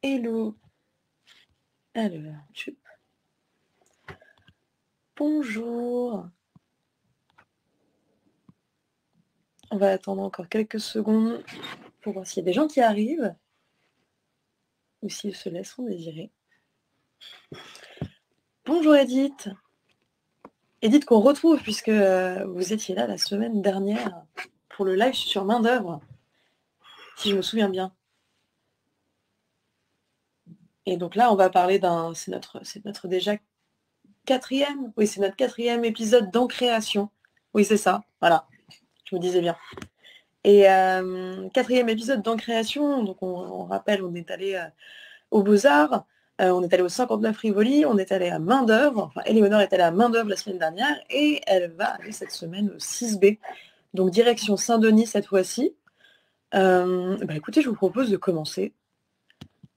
Hello. Alors, bonjour. On va attendre encore quelques secondes pour voir s'il y a des gens qui arrivent ou s'ils se laisseront désirer. Bonjour Edith. Edith qu'on retrouve puisque vous étiez là la semaine dernière pour le live sur main d'œuvre, si je me souviens bien. Et donc là, on va parler c'est notre déjà quatrième, oui, c'est notre quatrième épisode d'Encréation. Oui, c'est ça, voilà, je me disais bien. Et quatrième épisode d'Encréation, donc on rappelle, on est allé aux Beaux-Arts, on est allé au 59 Rivoli, on est allé à Main d'œuvre, enfin Éléonore est allée à Main d'œuvre la semaine dernière, et elle va aller cette semaine au 6B, donc direction Saint-Denis cette fois-ci. Écoutez, je vous propose de commencer.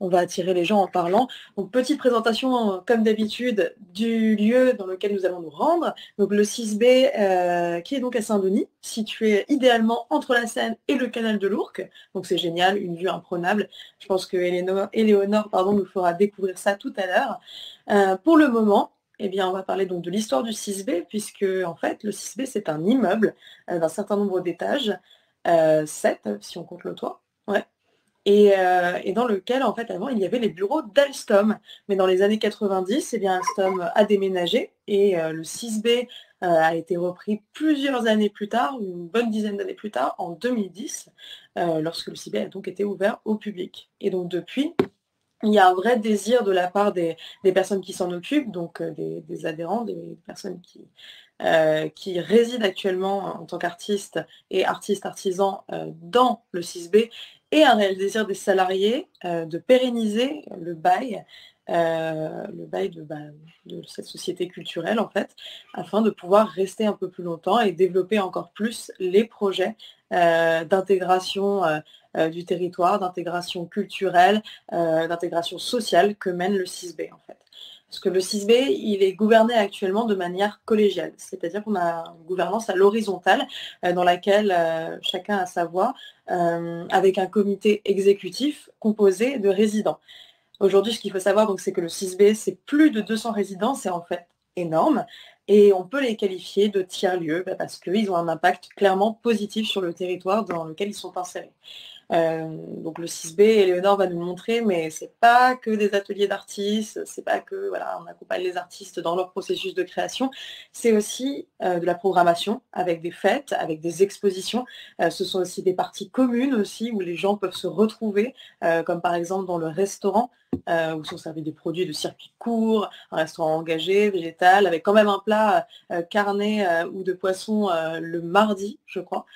On va attirer les gens en parlant. Donc, petite présentation, comme d'habitude, du lieu dans lequel nous allons nous rendre. Donc, le 6B, qui est donc à Saint-Denis, situé idéalement entre la Seine et le canal de l'Ourcq. Donc, c'est génial, une vue imprenable. Je pense que Éléonore nous fera découvrir ça tout à l'heure. Pour le moment, eh bien, on va parler donc de l'histoire du 6B, puisque, en fait, le 6B, c'est un immeuble d'un certain nombre d'étages, 7, si on compte le toit. Ouais. Et dans lequel, en fait, avant, il y avait les bureaux d'Alstom. Mais dans les années 90, eh bien, Alstom a déménagé et le 6B a été repris plusieurs années plus tard, une bonne dizaine d'années plus tard, en 2010, lorsque le 6B a donc été ouvert au public. Et donc depuis, il y a un vrai désir de la part des personnes qui s'en occupent, donc des adhérents, des personnes qui résident actuellement en tant qu'artistes et artisans dans le 6B, et un réel désir des salariés de pérenniser le bail de cette société culturelle, en fait, afin de pouvoir rester un peu plus longtemps et développer encore plus les projets d'intégration du territoire, d'intégration culturelle, d'intégration sociale que mène le 6B, en fait. Parce que le 6B, il est gouverné actuellement de manière collégiale, c'est-à-dire qu'on a une gouvernance à l'horizontale dans laquelle chacun a sa voix, avec un comité exécutif composé de résidents. Aujourd'hui, ce qu'il faut savoir, donc, c'est que le 6B, c'est plus de 200 résidents, c'est en fait énorme, et on peut les qualifier de tiers-lieux parce qu'ils ont un impact clairement positif sur le territoire dans lequel ils sont insérés. Donc le 6B, Éléonore va nous le montrer, mais c'est pas que des ateliers d'artistes, c'est pas que voilà, on accompagne les artistes dans leur processus de création, c'est aussi de la programmation avec des fêtes, avec des expositions. Ce sont aussi des parties communes aussi où les gens peuvent se retrouver, comme par exemple dans le restaurant où sont servis des produits de circuit court, un restaurant engagé, végétal, avec quand même un plat carné ou de poisson le mardi, je crois.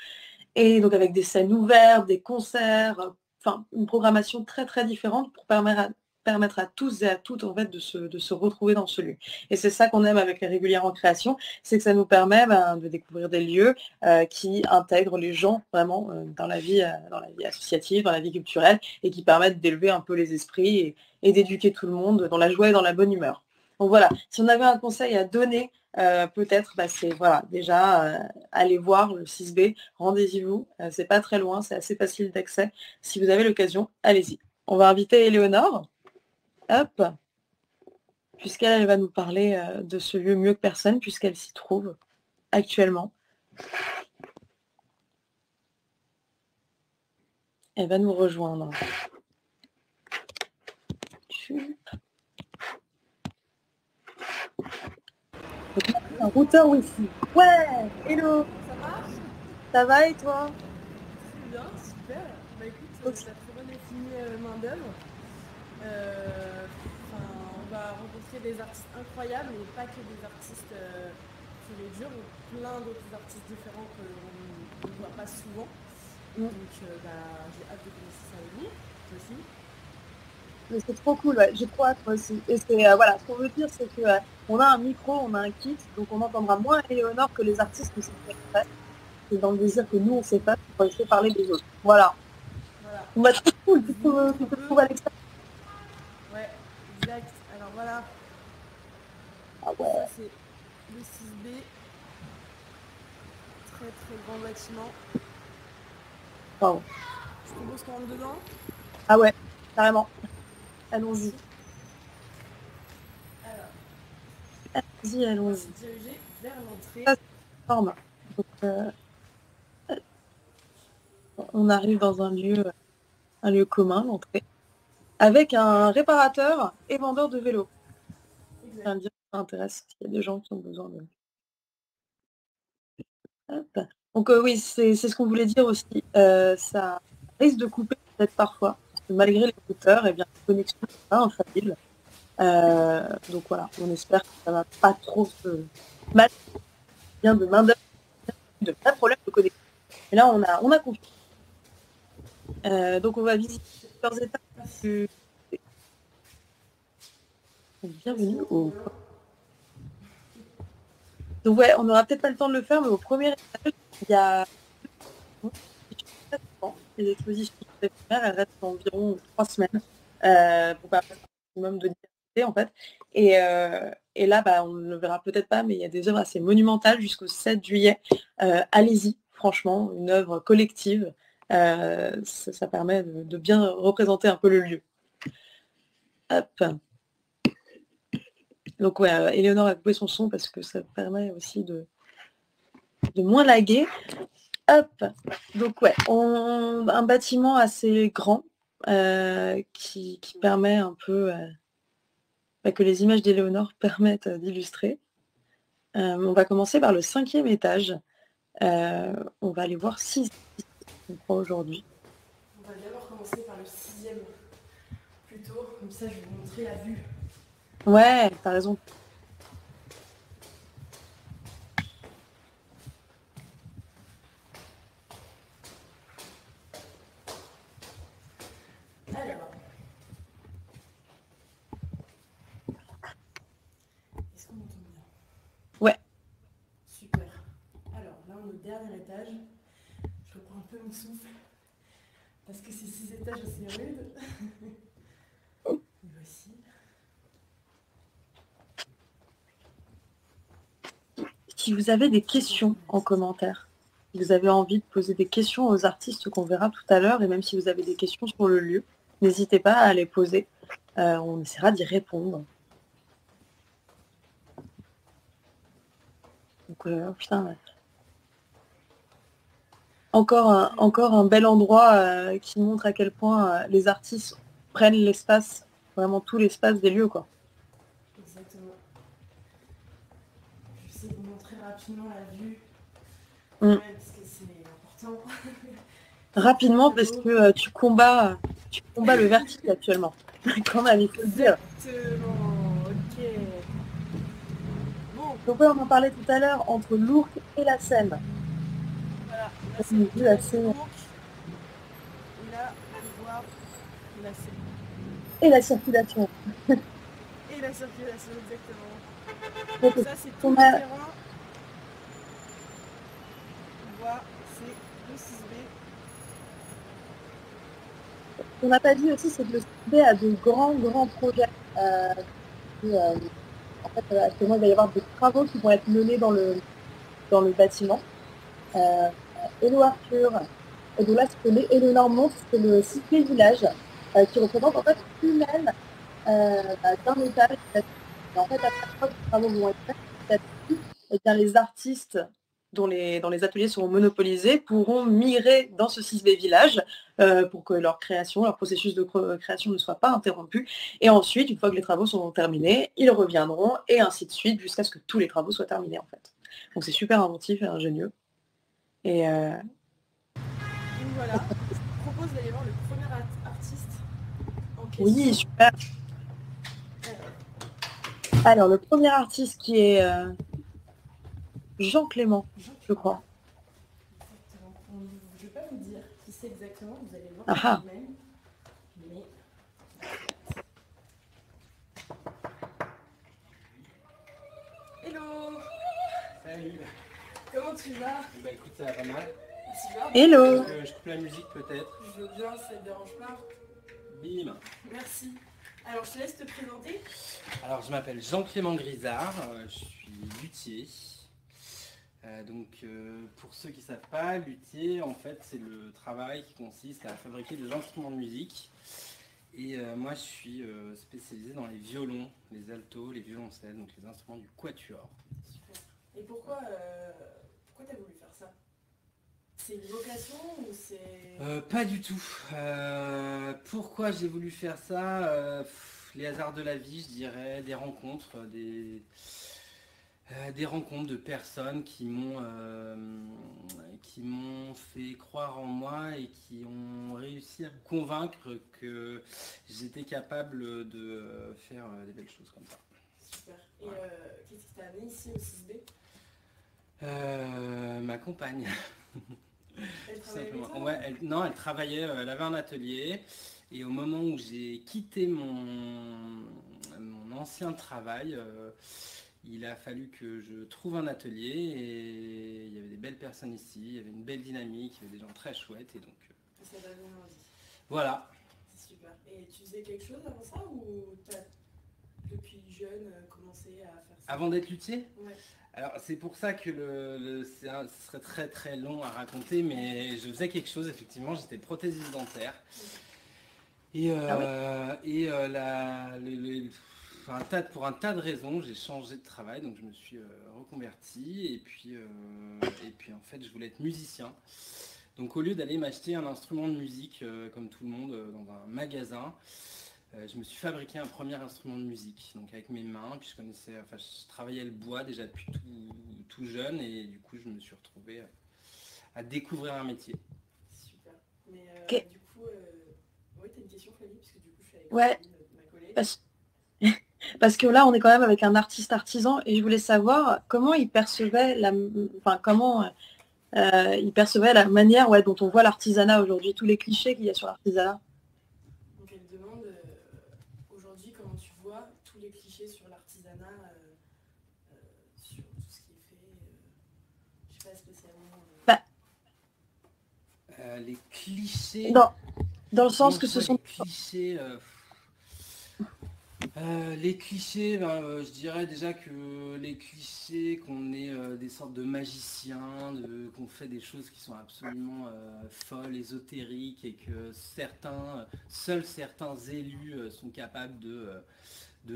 Et donc avec des scènes ouvertes, des concerts, enfin une programmation très très différente pour permettre à tous et à toutes en fait de se retrouver dans ce lieu. Et c'est ça qu'on aime avec les régulières en création, c'est que ça nous permet de découvrir des lieux qui intègrent les gens vraiment dans la vie associative, dans la vie culturelle, et qui permettent d'élever un peu les esprits et d'éduquer tout le monde dans la joie et dans la bonne humeur. Donc voilà, si on avait un conseil à donner, peut-être, c'est voilà, déjà aller voir le 6B, rendez-vous, c'est pas très loin, c'est assez facile d'accès. Si vous avez l'occasion, allez-y. On va inviter Éléonore, hop, puisqu'elle va nous parler de ce lieu mieux que personne, puisqu'elle s'y trouve actuellement. Elle va nous rejoindre. Un routeur Wi-Fi. Ouais, hello. Ça marche? Ça va et toi? Très bien, super. Bah écoute, la très bonne est finie main d'œuvre. On va rencontrer des artistes incroyables et pas que des artistes purs et durs, mais plein d'autres artistes différents que l'on ne voit pas souvent. Donc j'ai hâte de commencer ça avec vous, toi aussi. Mais c'est trop cool, ouais. J'ai trop hâte aussi. Et c'est voilà, ce qu'on veut dire, c'est que on a un micro, on a un kit, donc on entendra moins Éléonore que les artistes qui sont faits. C'est dans le désir que nous on sait pas pour laisser parler des autres. Voilà. On va trop cool, tu peux trouver à l'extérieur. Ouais, exact. Alors voilà. Ah ouais. Ça c'est le 6B. Très très grand bâtiment. Wow. Je propose qu'on rentre dedans. Ah ouais, carrément. allons-y. Merci. Alors, Allons-y, on va allons-y. se diriger vers l'entrée. Ça, c'est énorme. Donc, on arrive dans un lieu commun, l'entrée, avec un réparateur et vendeur de vélos. Exact. Ça me dire que ça intéresse, il y a des gens qui ont besoin de... Hop. Donc oui, c'est ce qu'on voulait dire aussi. Ça risque de couper peut-être parfois, parce que malgré les routeurs, eh bien, la connexion n'est pas infaillible. Donc voilà, on espère que ça va pas trop se mal, bien de main d'œuvre, de pas de problème de connexion. Et là, on a confiance. Donc on va visiter plusieurs étapes. Bienvenue au... Donc ouais, on n'aura peut-être pas le temps de le faire, mais au premier étage, il y a les expositions éphémères, elles restent environ 3 semaines pour permettre un maximum de diversité en fait. Et là, bah, on ne le verra peut-être pas, mais il y a des œuvres assez monumentales jusqu'au 7 juillet. Allez-y, franchement, une œuvre collective. Ça permet de bien représenter un peu le lieu. Hop. Donc ouais, Éléonore a coupé son son parce que ça permet aussi de moins laguer. Hop. Donc ouais, un bâtiment assez grand qui permet un peu que les images d'Éléonore permettent d'illustrer. On va commencer par le 5e étage. On va aller voir 6 je crois aujourd'hui. On va d'abord commencer par le 6e plutôt, comme ça je vais vous montrer la vue. Ouais, t'as raison. Alors, est-ce qu'on entend bien? Ouais. Super. Alors là on est au dernier étage. Je reprends un peu mon souffle parce que c'est 6 étages assez rudes. Voici. Si vous avez des questions en commentaire, si vous avez envie de poser des questions aux artistes qu'on verra tout à l'heure, et même si vous avez des questions sur le lieu, n'hésitez pas à les poser. On essaiera d'y répondre. Donc, putain, encore un bel endroit qui montre à quel point les artistes prennent l'espace, vraiment tout l'espace des lieux, quoi. Exactement. Je vais essayer de vous montrer rapidement la vue, parce que c'est important. Rapidement, parce que tu combats le vertige actuellement. Quand même, il faut le dire. Exactement, ok. Bon. Donc ouais, on en parlait tout à l'heure, entre l'Ourcq et la Seine. Voilà, là c'est Une le vue canal assez... de l'Ourcq. Et là, on peut voir la Seine. Et la circulation. Et la circulation, exactement. Donc, ça, c'est tout le terrain. On voit, c'est le 6B. On n'a pas dit aussi, c'est que le 6B a de grands projets. En fait, actuellement, il va y avoir des travaux qui vont être menés dans le bâtiment. Hello Arthur. Et donc là, ce que Éléonore montre, c'est le 6B village qui représente en fait une aile d'un étage. Et en fait, à chaque fois que les travaux vont être faits, et bien, les artistes dont les ateliers seront monopolisés pourront migrer dans ce 6B village pour que leur processus de création ne soit pas interrompu. Et ensuite, une fois que les travaux seront terminés, ils reviendront et ainsi de suite jusqu'à ce que tous les travaux soient terminés en fait. Donc c'est super inventif et ingénieux. Et donc voilà, je vous propose d'aller voir le premier artiste en question. Oui, super. Alors, le premier artiste qui est Jean Clément, je crois. Exactement. Je ne vais pas vous dire qui c'est exactement, vous allez le voir Ah vous-même. Mais... Hello. Salut. Comment tu vas? Bah écoute, ça va mal. Hello. Je coupe la musique peut-être. Je veux bien, ça te dérange pas. Bim. Merci. Alors, je te laisse te présenter. Alors, je m'appelle Jean-Clément Grisard, je suis luthier. Pour ceux qui ne savent pas, luthier, en fait, c'est le travail qui consiste à fabriquer des instruments de musique. Et moi, je suis spécialisé dans les violons, les altos, les violoncelles, donc les instruments du quatuor. Super. Et pourquoi t'as voulu faire ça? C'est une vocation ou c'est... Pas du tout. Pourquoi j'ai voulu faire ça? Les hasards de la vie, je dirais, des rencontres, des rencontres de personnes qui m'ont fait croire en moi et qui ont réussi à me convaincre que j'étais capable de faire des belles choses comme ça. Super. Et qu'est-ce qui t'a amené ici au 6B? Ma compagne. Elle Tout travaille avec simplement. toi? Ouais, non, elle travaillait, elle avait un atelier. Et au moment où j'ai quitté mon ancien travail, il a fallu que je trouve un atelier et il y avait des belles personnes ici, il y avait une belle dynamique, il y avait des gens très chouettes et donc Ça t'a donné envie. voilà. C'est super. Et tu faisais quelque chose avant ça ou t'as depuis jeune commencé à faire ça? Avant d'être luthier? Ouais. Alors c'est pour ça que ce serait très très long à raconter, mais je faisais quelque chose, effectivement, j'étais prothésiste dentaire. Et, pour un tas de raisons, j'ai changé de travail, donc je me suis reconverti et puis en fait je voulais être musicien. Donc au lieu d'aller m'acheter un instrument de musique comme tout le monde dans un magasin, je me suis fabriqué un premier instrument de musique, donc avec mes mains, puis je travaillais le bois déjà depuis tout jeune et du coup je me suis retrouvé à découvrir un métier. Super. Mais Ok. du coup, oui, t'as une question Flavie, parce que du coup je suis avec Ouais, ma collègue. parce que là, on est quand même avec un artiste artisan et je voulais savoir comment il percevait il percevait la manière dont on voit l'artisanat aujourd'hui, tous les clichés qu'il y a sur l'artisanat. Donc elle demande aujourd'hui comment tu vois tous les clichés sur l'artisanat, sur tout ce qui est fait, je sais pas spécialement. Les clichés. Dans le sens que ce les sont... clichés. Les clichés, je dirais déjà que les clichés qu'on est des sortes de magiciens, qu'on fait des choses qui sont absolument folles, ésotériques et que seuls certains élus sont capables de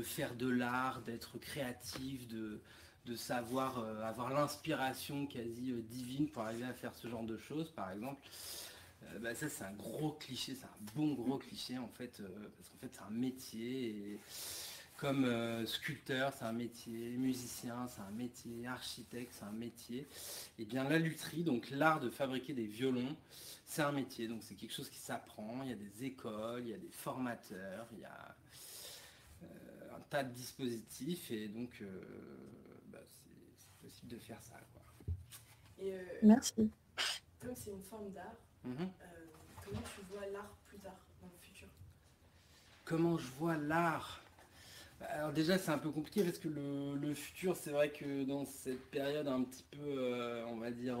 faire de l'art, d'être créatifs, de savoir avoir l'inspiration quasi divine pour arriver à faire ce genre de choses, par exemple. Ça c'est un gros cliché, c'est un bon gros cliché en fait, parce qu'en fait c'est un métier, et comme sculpteur c'est un métier, musicien c'est un métier, architecte c'est un métier, et bien la lutherie, donc l'art de fabriquer des violons, c'est un métier, donc c'est quelque chose qui s'apprend, il y a des écoles, il y a des formateurs, il y a un tas de dispositifs, et donc c'est possible de faire ça, quoi. Et Merci. comme c'est une forme d'art, comment tu vois l'art plus tard, dans le futur? Comment je vois l'art? Alors déjà c'est un peu compliqué parce que le futur, c'est vrai que dans cette période un petit peu, on va dire,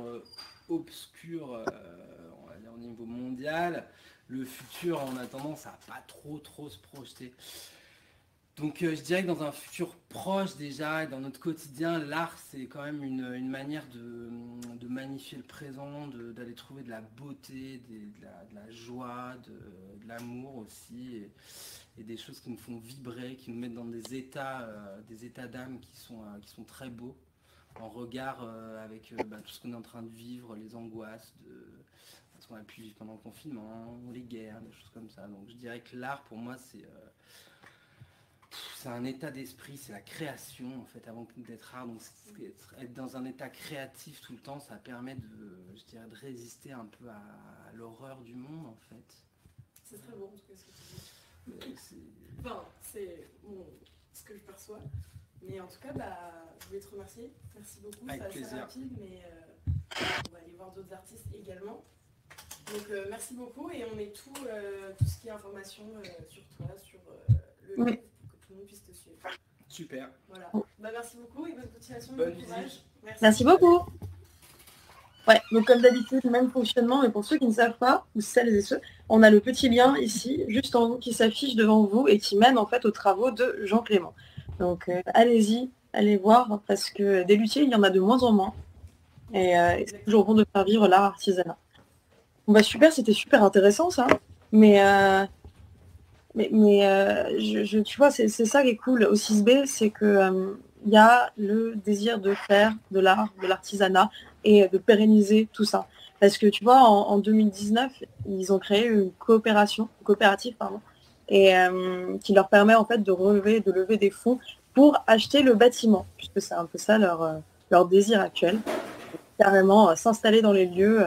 obscure, on va dire au niveau mondial, le futur on a tendance à pas trop se projeter. Donc je dirais que dans un futur proche déjà, et dans notre quotidien, l'art c'est quand même une manière de magnifier le présent, d'aller trouver de la beauté, de la joie, de l'amour aussi, et des choses qui nous font vibrer, qui nous mettent dans des états d'âme qui sont très beaux, en regard avec tout ce qu'on est en train de vivre, les angoisses de ce qu'on a pu vivre pendant le confinement, les guerres, des choses comme ça. Donc je dirais que l'art pour moi c'est un état d'esprit, c'est la création en fait avant d'être art. Donc être dans un état créatif tout le temps, ça permet de résister un peu à l'horreur du monde en fait. C'est très beau en tout cas ce que tu dis. Enfin, c'est ce que je perçois. Mais en tout cas, je voulais te remercier. Merci beaucoup. Avec c'est assez plaisir. rapide, mais on va aller voir d'autres artistes également. Donc merci beaucoup, et on met tout ce qui est information sur toi, sur le livre, pour que tout le monde puisse te suivre. Super. Voilà. Merci beaucoup et bonne continuation. Bonne bon courage. visite. Merci beaucoup. Ouais, donc comme d'habitude, même fonctionnement, mais pour ceux qui ne savent pas, ou celles et ceux, on a le petit lien ici, juste en haut, qui s'affiche devant vous et qui mène en fait aux travaux de Jean Clément. Donc allez-y, allez voir, parce que des luthiers, il y en a de moins en moins. Et c'est toujours bon de faire vivre l'art artisanat. Bon, super, c'était super intéressant ça. Mais Tu vois, c'est ça qui est cool au 6B, c'est que il y a le désir de faire de l'art, de l'artisanat et de pérenniser tout ça. Parce que tu vois, en 2019, ils ont créé une coopérative, pardon, et qui leur permet en fait de lever des fonds pour acheter le bâtiment, puisque c'est un peu ça leur désir actuel, carrément s'installer dans les lieux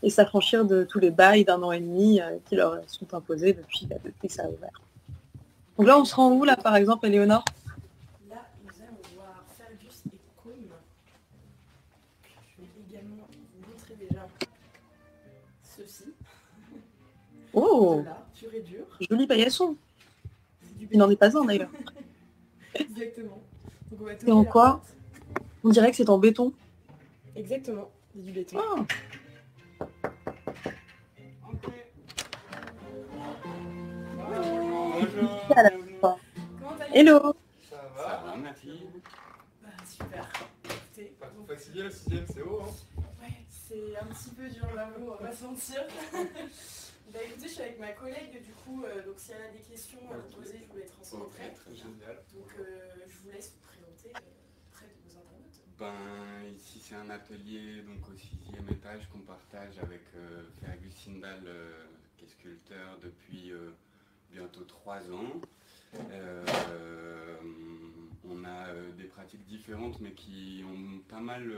et s'affranchir de tous les bails d'1 an et demi qui leur sont imposés depuis que ça a ouvert. Donc là, on se rend où, là, par exemple, Éléonore? Là, nous allons voir Fergus et Côme. Je vais également vous montrer déjà ceci. Oh, De là, pur et dur. joli paillasson. C'est du Il n'en est pas un, d'ailleurs. Exactement. Donc on va C'est en toquer la quoi? porte. On dirait que c'est en béton. Exactement, c'est du béton. Ah, Bonjour, à la bienvenue. fois. Comment allez-vous? Hello. Ça va, merci. Bah, super. Écoutez, Pas trop fatigué, le 6ème, c'est haut, hein. ouais, c'est un petit peu dur j'avoue, on va pas se mentir. Bah écoutez, je suis avec ma collègue du coup, donc si elle a des questions à vous poser, je vous les transmettrai. Ok, très génial. Donc je vous laisse vous présenter près de vos internautes. Ben, ici c'est un atelier donc au 6e étage qu'on partage avec Fergus Sindal, qui est sculpteur depuis bientôt 3 ans. On a des pratiques différentes mais qui ont pas mal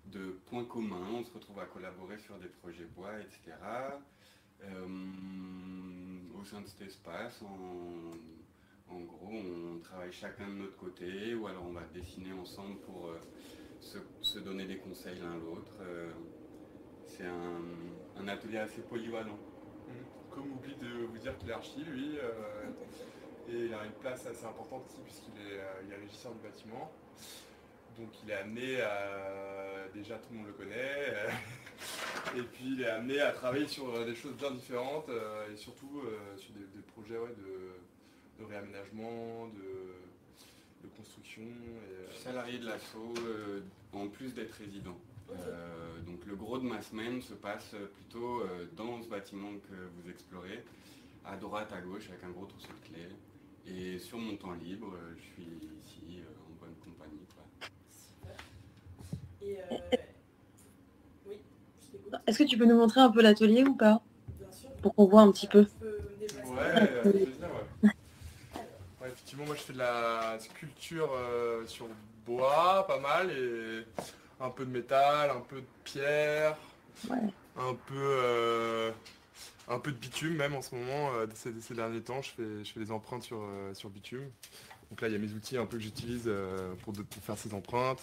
de points communs. On se retrouve à collaborer sur des projets bois, etc. Au sein de cet espace, en gros, on travaille chacun de notre côté, ou alors on va dessiner ensemble pour se donner des conseils l'un l'autre. C'est un atelier assez polyvalent. Comme oublie de vous dire qu'il est archi, lui, et il a une place assez importante ici puisqu'il est régisseur du bâtiment. Donc il est amené à... Déjà tout le monde le connaît, et puis il est amené à travailler sur des choses bien différentes, et surtout sur des projets de réaménagement, de construction. Je suis salarié de l'ASSO, en plus d'être résident. Donc le gros de ma semaine se passe plutôt dans ce bâtiment que vous explorez, à droite, à gauche, avec un gros trousseau de clés. Et sur mon temps libre, je suis ici en bonne compagnie, quoi. Super. Et oui, je t'écoute. Est-ce que tu peux nous montrer un peu l'atelier ou pas? Bien sûr. Pour qu'on voit un petit peu. Je peux me déplacer. Ouais, avec plaisir, ouais. Ouais, effectivement, moi je fais de la sculpture sur bois, pas mal, et un peu de métal, un peu de pierre, Ouais. un peu de bitume même en ce moment. Ces derniers temps, je fais des empreintes sur bitume. Donc là, il y a mes outils un peu que j'utilise pour faire ces empreintes,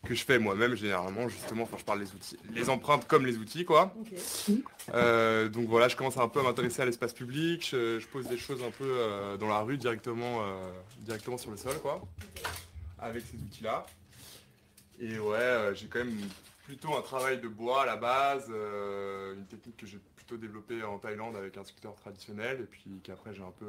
que je fais moi-même généralement, justement. Enfin, je parle des outils, les empreintes comme les outils, quoi. Ok. Donc voilà, je commence un peu à m'intéresser à l'espace public. Je pose des choses un peu dans la rue directement sur le sol, quoi, avec ces outils-là. Et ouais, j'ai quand même plutôt un travail de bois à la base, une technique que j'ai plutôt développée en Thaïlande avec un sculpteur traditionnel, et puis qu'après j'ai un peu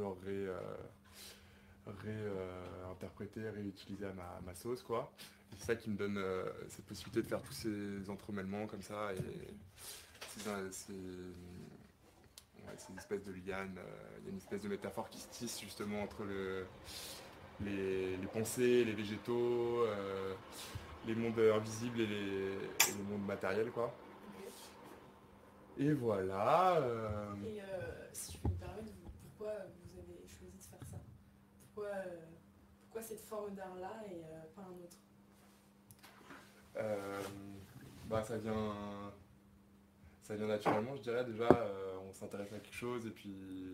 réinterprété, réutilisé à ma sauce, quoi. Et c'est ça qui me donne cette possibilité de faire tous ces entremêlements comme ça, et ces espèces de lianes. Il y a une espèce de métaphore qui se tisse justement entre les pensées, les végétaux, les mondes invisibles et les mondes matériels, quoi. Et voilà. Et si je peux me permettre, pourquoi vous avez choisi de faire ça? Pourquoi cette forme d'art-là et pas un autre? Ça vient naturellement, je dirais. Déjà, on s'intéresse à quelque chose et puis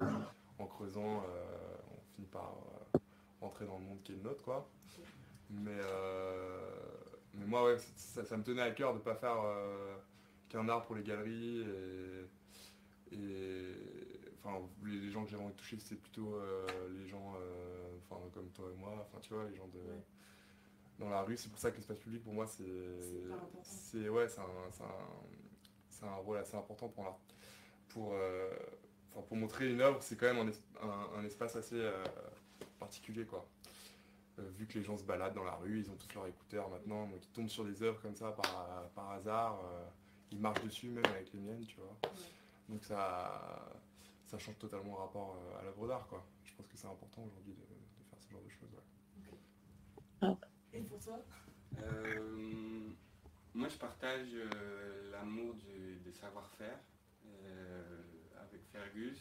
en creusant, on finit par rentrer dans le monde qui est le nôtre, quoi. Mais moi, ouais, ça me tenait à cœur de ne pas faire qu'un art pour les galeries. Enfin, les gens que j'avais envie de toucher, c'est plutôt les gens comme toi et moi, enfin tu vois, les gens dans la rue. C'est pour ça que l'espace public pour moi c'est un rôle assez important pour l'art. Pour montrer une œuvre, c'est quand même un espace assez particulier, quoi. Vu que les gens se baladent dans la rue, ils ont tous leurs écouteurs maintenant, donc ils tombent sur des œuvres comme ça par hasard, ils marchent dessus même avec les miennes, tu vois. Donc ça ça change totalement le rapport à l'œuvre d'art, quoi. Je pense que c'est important aujourd'hui de faire ce genre de choses. Ouais. Okay. Et pour toi? Moi, je partage l'amour des savoir-faire avec Fergus.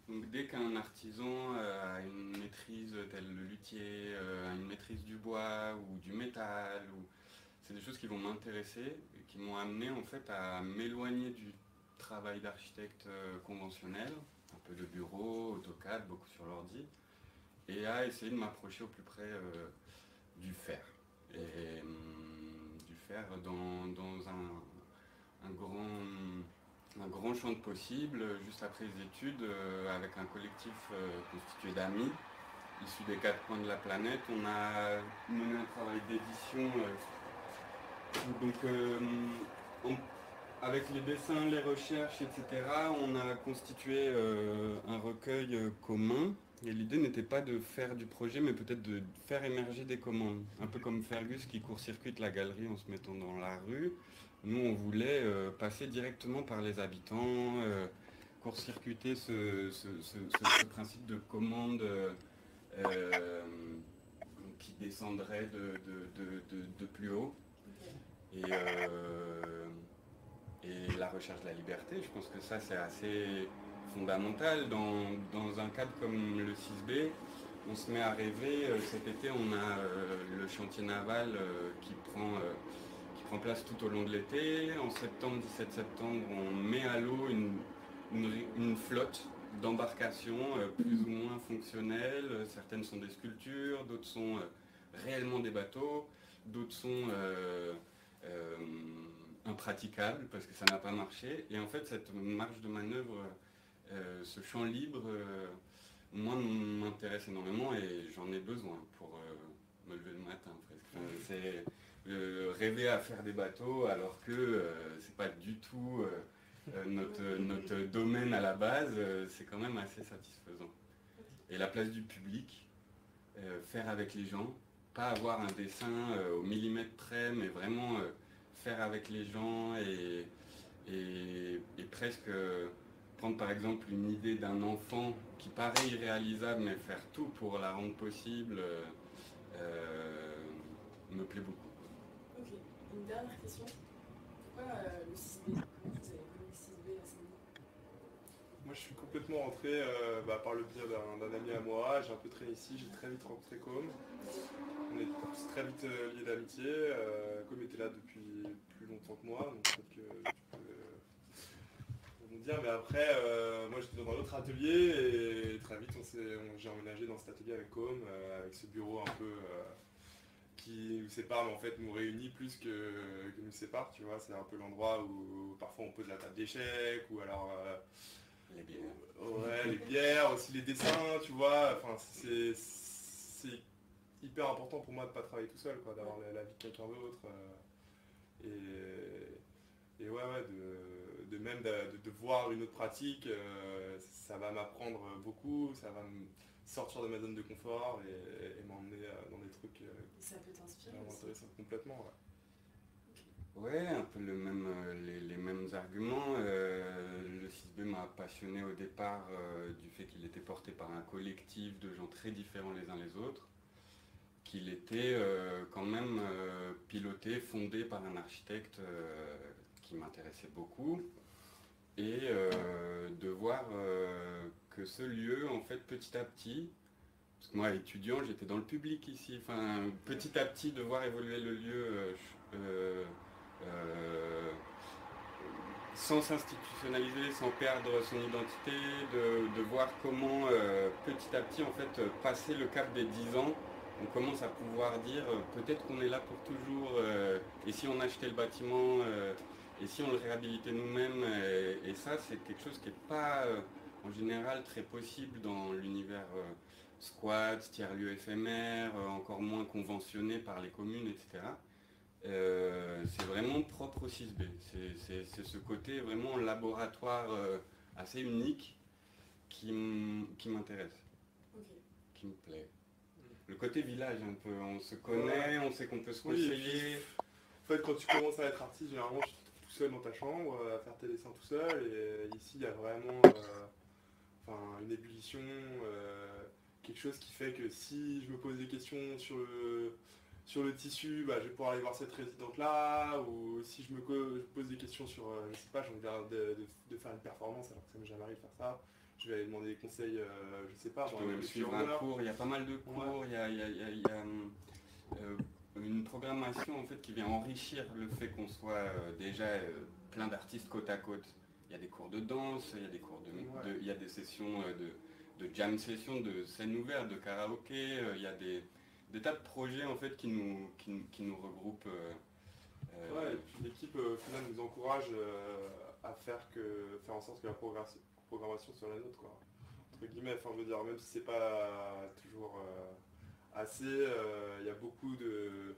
Donc, dès qu'un artisan a une maîtrise tel le luthier, a une maîtrise du bois ou du métal, c'est des choses qui vont m'intéresser et qui m'ont amené en fait à m'éloigner du travail d'architecte conventionnel, un peu de bureau, AutoCAD, beaucoup sur l'ordi, et à essayer de m'approcher au plus près du faire. Et du faire dans un grand champ de possibles, juste après les études, avec un collectif constitué d'amis, issus des 4 coins de la planète. On a mené un travail d'édition, avec les dessins, les recherches, etc., on a constitué un recueil commun. Et l'idée n'était pas de faire du projet, mais peut-être de faire émerger des commandes. Un peu comme Fergus qui court-circuite la galerie en se mettant dans la rue. Nous, on voulait passer directement par les habitants, court-circuiter ce principe de commande qui descendrait de plus haut. Et la recherche de la liberté, je pense que ça, c'est assez fondamental. Dans un cadre comme le 6B, on se met à rêver. Cet été, on a le chantier naval qui prend place tout au long de l'été. En septembre, 17 septembre, on met à l'eau une flotte d'embarcations plus ou moins fonctionnelles. Certaines sont des sculptures, d'autres sont réellement des bateaux, d'autres sont impraticables parce que ça n'a pas marché. Et en fait, cette marge de manœuvre, ce champ libre, moi, m'intéresse énormément et j'en ai besoin pour me lever le matin presque. C'est rêver à faire des bateaux alors que c'est pas du tout notre domaine à la base, c'est quand même assez satisfaisant. Et la place du public, faire avec les gens, pas avoir un dessin au millimètre près, mais vraiment faire avec les gens et presque prendre par exemple une idée d'un enfant qui paraît irréalisable, mais faire tout pour la rendre possible, me plaît beaucoup. Ok, une dernière question. Pourquoi le 6B? Comment vous avez connu le 6B à ce moment? Moi, je suis complètement rentré par le biais d'un ami à moi. J'ai un peu traîné ici, j'ai très vite rencontré Com. On est très vite liés d'amitié. Com était là depuis plus longtemps que moi, donc peut-être que tu peux me dire. Mais après, moi j'étais dans un autre atelier et très vite j'ai emménagé dans cet atelier avec Com, avec ce bureau un peu qui nous sépare, mais en fait nous réunit plus que nous sépare, tu vois. C'est un peu l'endroit où parfois on pose la table d'échecs ou alors... les bières. Ouais, les bières, aussi les dessins, tu vois. Enfin, c'est hyper important pour moi de ne pas travailler tout seul, quoi, d'avoir la vie de quelqu'un d'autre. Et ouais, de voir une autre pratique, ça va m'apprendre beaucoup, ça va me sortir de ma zone de confort et m'emmener dans des trucs ça peut t'inspirer intéressants complètement. Ouais. Ouais, un peu les mêmes arguments. Le 6B m'a passionné au départ du fait qu'il était porté par un collectif de gens très différents les uns les autres, qu'il était quand même piloté, fondé par un architecte qui m'intéressait beaucoup, et de voir que ce lieu, en fait, petit à petit, parce que moi, étudiant, j'étais dans le public ici, enfin, petit à petit, de voir évoluer le lieu sans s'institutionnaliser, sans perdre son identité, de voir comment petit à petit en fait passer le cap des 10 ans, on commence à pouvoir dire peut-être qu'on est là pour toujours, et si on achetait le bâtiment, et si on le réhabilitait nous-mêmes, et ça c'est quelque chose qui n'est pas en général très possible dans l'univers squat, tiers-lieu éphémère, encore moins conventionné par les communes, etc. C'est vraiment propre au 6B. C'est ce côté vraiment laboratoire assez unique qui m'intéresse, qui me plaît. Le côté village un peu, on se connaît, on sait qu'on peut se conseiller. En fait, quand tu commences à être artiste, généralement tu te retrouves tout seul dans ta chambre, à faire tes dessins tout seul, et ici il y a vraiment une ébullition, quelque chose qui fait que si je me pose des questions sur le tissu, je vais pouvoir aller voir cette résidente-là, ou si je me pose des questions sur, je sais pas, j'ai envie de faire une performance alors que ça m'est jamais arrivé de faire ça, je vais aller demander des conseils, je sais pas. Tu peux même suivre un cours, il y a pas mal de cours, il y a une programmation en fait qui vient enrichir le fait qu'on soit déjà plein d'artistes côte à côte. Il y a des cours de danse, il y a des cours il y a des sessions de jam session, de scène ouverte, de karaoké, il y a des tas de projets en fait qui nous regroupent. Et puis l'équipe au final nous encourage à faire en sorte que la programmation soit la nôtre, quoi. Entre guillemets, je veux dire, même si c'est pas toujours assez, il y a beaucoup de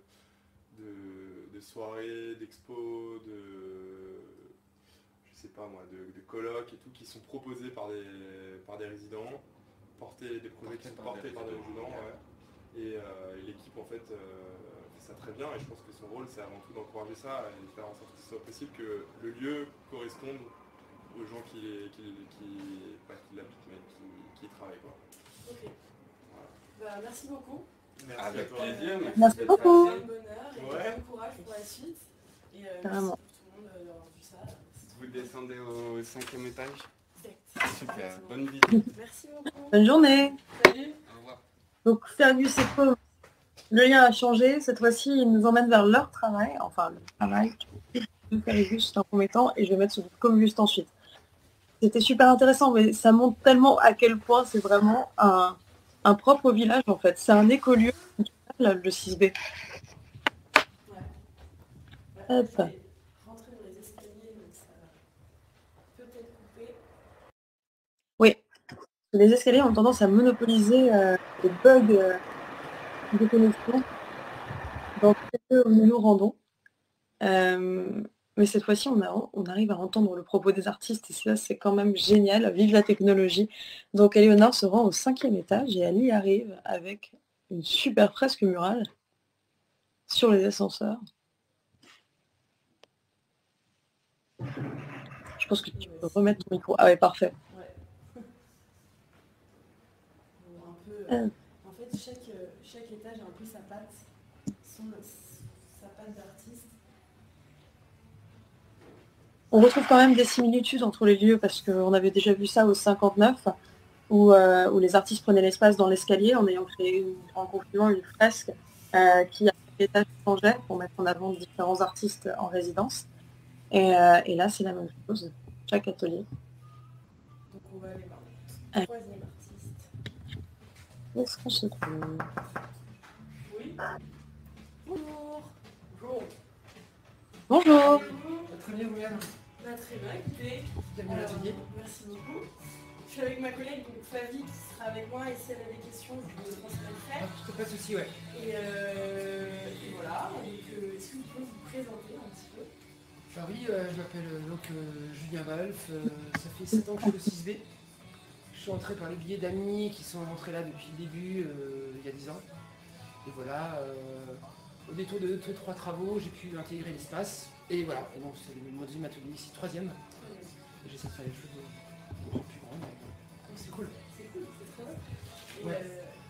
soirées, d'expos, je sais pas moi, de colloques et tout qui sont proposés par des résidents, des projets qui sont portés par des résidents, et l'équipe en fait fait ça très bien, et je pense que son rôle c'est avant tout d'encourager ça et de faire en sorte qu'il soit possible que le lieu corresponde aux gens qui l'habitent mais qui y travaillent, quoi. Ok. Voilà. Merci beaucoup. Merci. Avec plaisir. Merci beaucoup. Bon bonheur et bon courage pour la suite. Et merci Carrément. pour tout le monde d'avoir vu ça. Vous descendez au 5e étage. Exact. Super, bonne visite. Merci beaucoup. Bonne journée. Salut. Au revoir. Donc Fergus et Paul, le lien a changé. Cette fois-ci, ils nous emmènent vers leur travail. Enfin, le travail de Fergus dans un premier temps, et je vais mettre celui de Combuste ensuite. C'était super intéressant, mais ça montre tellement à quel point c'est vraiment un propre village, en fait. C'est un écolieu, le 6B. Ouais. Hop. Je vais rentrer dans les escaliers, donc ça va peut-être couper. Oui. Les escaliers ont tendance à monopoliser les bugs de connexion dans tous les lieux où nous nous rendons. Mais cette fois-ci, on arrive à entendre le propos des artistes, et ça, c'est quand même génial. Vive la technologie. Donc, Éléonore se rend au 5e étage et elle y arrive avec une super fresque murale sur les ascenseurs. Je pense que tu peux remettre ton micro. Ah ouais, parfait. Ouais. Bon, un peu, en fait, chaque étage a un peu sa patte, sa patte d'artiste. On retrouve quand même des similitudes entre les lieux, parce qu'on avait déjà vu ça au 59, où les artistes prenaient l'espace dans l'escalier en ayant créé en confluent une fresque qui à chaque étage changeait pour mettre en avant différents artistes en résidence. Et là, c'est la même chose, chaque atelier. Donc on va aller voir le 3e artiste. Où est-ce qu'on se trouve? Oui. Bonjour. Bonjour. Bonjour. Très bien, vous-même. Très bien, écoutez. Bienvenue à l'atelier. Merci beaucoup. Je suis avec ma collègue donc Flavie qui sera avec moi, et si elle a des questions, je vous transmettrai le faire. Pas de souci, ouais. Et voilà, donc est-ce que vous pouvez vous présenter un petit peu? Alors oui, je m'appelle Julien Wolf, ça fait 7 ans que je suis au 6B. Je suis entré par les billets d'amis qui sont rentrés là depuis le début, il y a 10 ans. Et voilà, au détour de 2-3 travaux, j'ai pu intégrer l'espace. Et voilà, et donc c'est mon deuxième atelier ici, 3e. Et j'essaie de faire les choses plus grandes. Donc c'est cool. C'est cool, c'est trop bien. Et Ouais.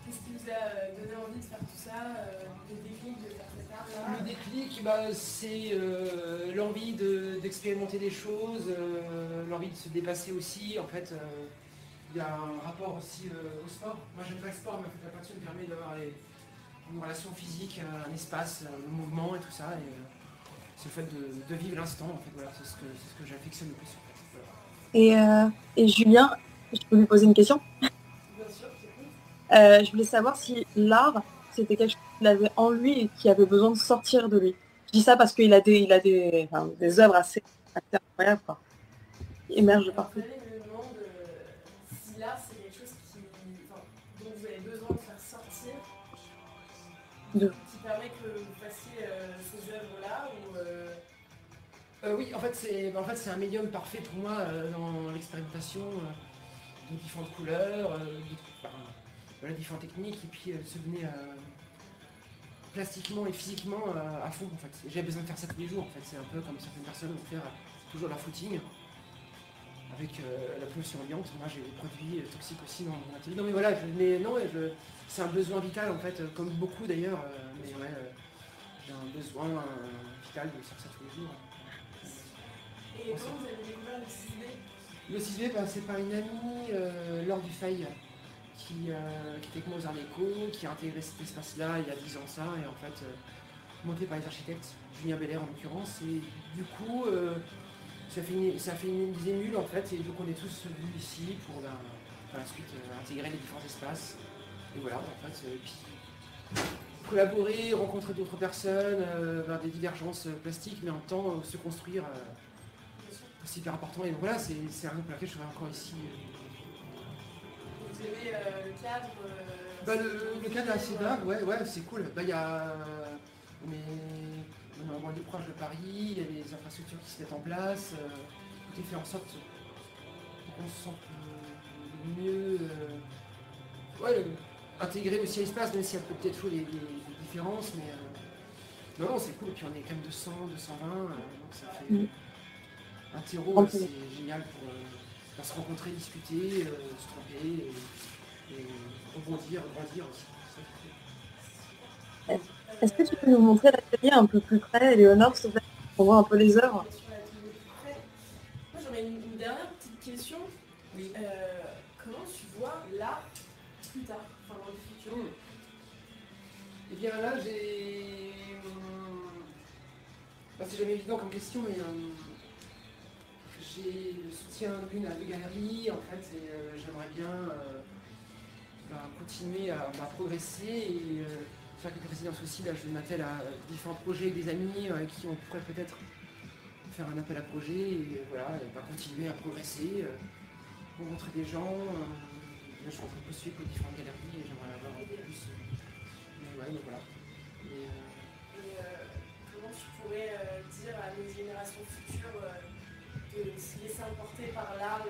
qu'est-ce qui vous a donné envie de faire tout ça, le déclic de faire cet art-là? Le déclic, c'est l'envie d'expérimenter des choses, l'envie de se dépasser aussi. En fait, il y a un rapport aussi au sport. Moi, j'aime pas le sport, mais en fait, la peinture me permet d'avoir une relation physique, un espace, le mouvement et tout ça. Et, c'est le fait de vivre l'instant, en fait. Voilà, c'est ce que j'affectionne le plus. En fait. Voilà. Et Julien, je peux lui poser une question? Bien sûr, c'est cool. Je voulais savoir si l'art, c'était quelque chose qu'il avait en lui et qui avait besoin de sortir de lui. Je dis ça parce qu'il a des œuvres assez incroyables, quoi. Qui émergent partout. Vous allez me demander si l'art c'est quelque chose dont vous avez besoin de faire sortir, qui permet que vous fassiez ces œuvres-là, ou Oui, en fait, c'est un médium parfait pour moi dans l'expérimentation de différentes couleurs, différentes techniques, et puis se donner plastiquement et physiquement à fond, en fait. J'ai besoin de faire ça tous les jours, en fait. C'est un peu comme certaines personnes vont faire toujours leur footing. avec la pollution ambiante, moi j'ai des produits toxiques aussi dans mon atelier. Non mais voilà, c'est un besoin vital en fait, comme beaucoup d'ailleurs, mais ouais, j'ai un besoin vital de faire ça tous les jours. Et comment vous avez découvert le 6B? Le 6B, c'est par une amie, Laure Dufay, qui était avec moi aux Arts Déco, qui a intégré cet espace-là il y a 10 ans ça, et en fait, monté par les architectes, Julien Belair en l'occurrence, et du coup, ça fait des émules en fait, et donc on est tous venus ici pour par la suite intégrer les différents espaces. Et voilà, en fait, puis collaborer, rencontrer d'autres personnes, vers des divergences plastiques, mais en même temps se construire, c'est hyper important. Et donc voilà, c'est la raison pour laquelle je suis encore ici. Vous aimez le cadre Le cadre est assez dingue, ouais, c'est cool. Il y a on est en banlieue proche de Paris, il y a des infrastructures qui se mettent en place, tout est fait en sorte qu'on se sente mieux intégrer aussi à l'espace, même s'il y a peut-être toujours des différences, mais non, c'est cool. Et puis on est quand même 200, 220, donc ça fait un terreau, c'est génial pour se rencontrer, discuter, se tromper et rebondir, grandir aussi. Est-ce que tu peux nous montrer l'atelier un peu plus près, Éléonore, s'il te plaît, pour voir un peu les œuvres? Moi j'aurais une dernière petite question. Oui. Comment tu vois l'art plus tard, enfin dans le futur? Eh bien là c'est jamais évident comme question, mais j'ai le soutien d'une à deux galeries en fait, et j'aimerais bien continuer à progresser et faire quelques résidences aussi. Là je m'attelle à différents projets avec des amis avec qui on pourrait peut-être faire un appel à projet et voilà, et continuer à progresser, rencontrer des gens. Là je suis en train de postuler pour différentes galeries et j'aimerais avoir un peu plus. Mais ouais, donc voilà. Comment tu pourrais dire à nos générations futures de se laisser emporter par l'art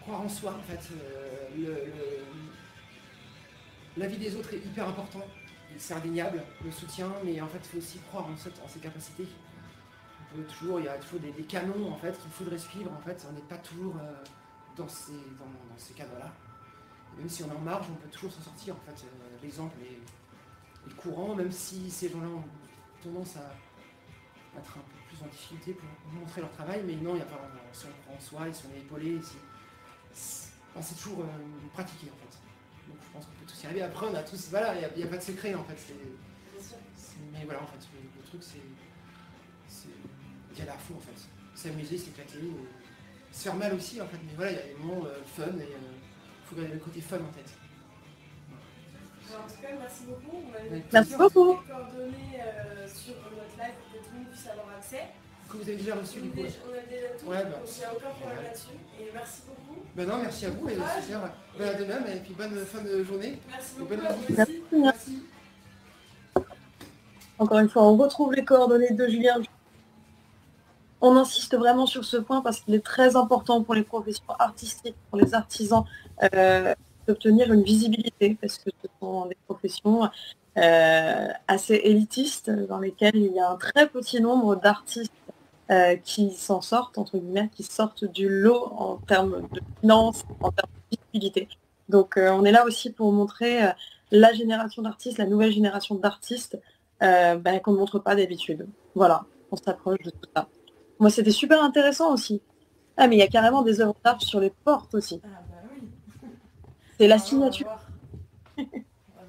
croire en soi en fait. La vie des autres est hyper important, c'est indéniable, le soutien, mais en fait il faut aussi croire en ses capacités. Il y a toujours des canons en fait qu'il faudrait suivre, en fait on n'est pas toujours dans ces cadres-là. Même si on est en marge, on peut toujours s'en sortir en fait. L'exemple est courant, même si ces gens-là ont tendance à être un peu plus en difficulté pour montrer leur travail, mais non, il n'y a pas si on croit en soi, et si on est épaulé, c'est toujours pratiqué en fait. Donc je pense qu'on peut tous y arriver. Après on a tous, voilà, il n'y a pas de secret en fait. Mais voilà, en fait, le truc c'est d'y aller à fond en fait. S'amuser, s'éclater, se faire mal aussi en fait, mais voilà, il y a des moments fun et il faut garder le côté fun en tête. Alors, en tout cas, merci beaucoup. On avait Merci beaucoup. des coordonnées sur notre live pour que tout le monde puisse avoir accès. Que vous avez déjà reçu du coup. On a déjà tout, ouais, donc il n'y a aucun problème là-dessus. Et merci beaucoup. Non, merci à vous, et super. De même, et puis bonne fin de journée. Merci beaucoup bonne à vous visite. aussi. Merci. Encore une fois, on retrouve les coordonnées de Julien. On insiste vraiment sur ce point parce qu'il est très important pour les professions artistiques, pour les artisans, d'obtenir une visibilité, parce que ce sont des professions assez élitistes, dans lesquelles il y a un très petit nombre d'artistes qui s'en sortent, entre guillemets, qui sortent du lot en termes de finances, en termes de visibilité. Donc on est là aussi pour montrer la génération d'artistes, la nouvelle génération d'artistes, qu'on ne montre pas d'habitude. Voilà, on s'approche de tout ça. Moi, c'était super intéressant aussi. Ah, mais il y a carrément des œuvres d'art sur les portes aussi. Ah bah oui. C'est la signature. On va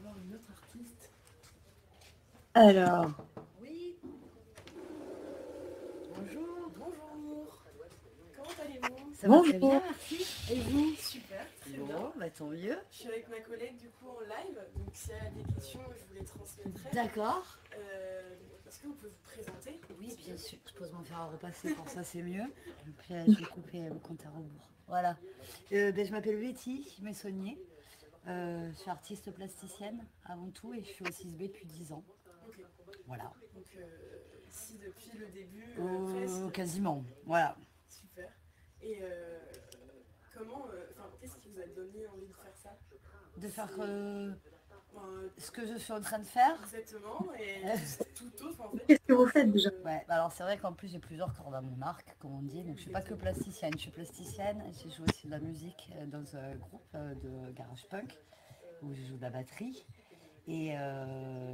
voir une autre artiste. Alors. Oui. Bonjour. Bonjour. Comment allez-vous? Ça va Bonjour. très bien, merci. Et vous? Super, très bien. Bon, bah tant mieux. Je suis avec ma collègue du coup en live, donc s'il y a des questions, je vous les transmettrai. D'accord. Est-ce que vous pouvez vous présenter? Oui, bien sûr. Je pose mon fer à repasser, pour ça c'est mieux. Puis je vais couper le compte à rebours. Voilà. Je m'appelle Betty, je m'ai soignée. Je suis artiste plasticienne avant tout et je suis au 6B depuis 10 ans. Ok. Voilà. Donc ici depuis le début, presque. Quasiment, voilà. Super. Et qu'est-ce qui vous a donné envie de faire ça? De faire Ce que je suis en train de faire. Exactement, et tout autre en fait. Qu'est-ce que vous faites déjà? Ouais, bah alors c'est vrai qu'en plus j'ai plusieurs cordes à mon arc, comme on dit. Donc je suis pas que plasticienne, je suis plasticienne. J'ai joué aussi de la musique dans un groupe de garage punk où je joue de la batterie. Et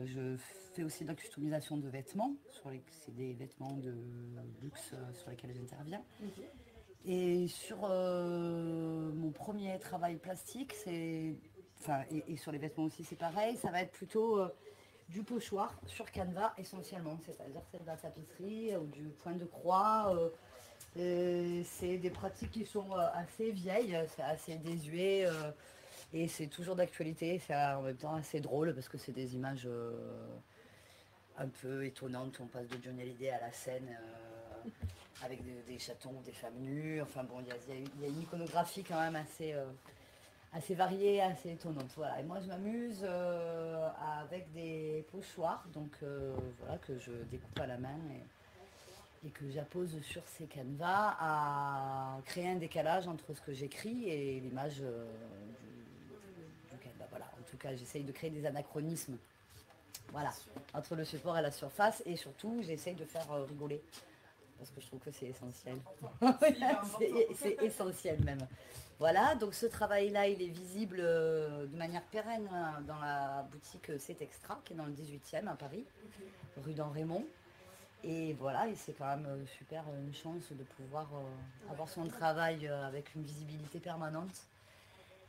je fais aussi de la customisation de vêtements. C'est des vêtements de luxe sur lesquels j'interviens. Et sur mon premier travail plastique, et sur les vêtements aussi c'est pareil, ça va être plutôt du pochoir sur canevas essentiellement, c'est-à-dire c'est de la tapisserie ou du point de croix. C'est des pratiques qui sont assez vieilles, c'est assez désuet et c'est toujours d'actualité, c'est en même temps assez drôle parce que c'est des images un peu étonnantes. On passe de Johnny Hallyday à la scène avec des chatons, des femmes nues, enfin bon, il y a une iconographie quand même assez variée, assez étonnante. Voilà. Et moi je m'amuse avec des pochoirs, donc voilà, que je découpe à la main et que j'appose sur ces canevas à créer un décalage entre ce que j'écris et l'image du canevas. Voilà. En tout cas, j'essaye de créer des anachronismes, voilà, entre le support et la surface, et surtout j'essaye de faire rigoler. Parce que je trouve que c'est essentiel. C'est essentiel même. Voilà, donc ce travail-là, il est visible de manière pérenne dans la boutique C'est Extra, qui est dans le 18e à Paris, rue d'En-Raymond. Et voilà, et c'est quand même super une chance de pouvoir avoir son travail avec une visibilité permanente.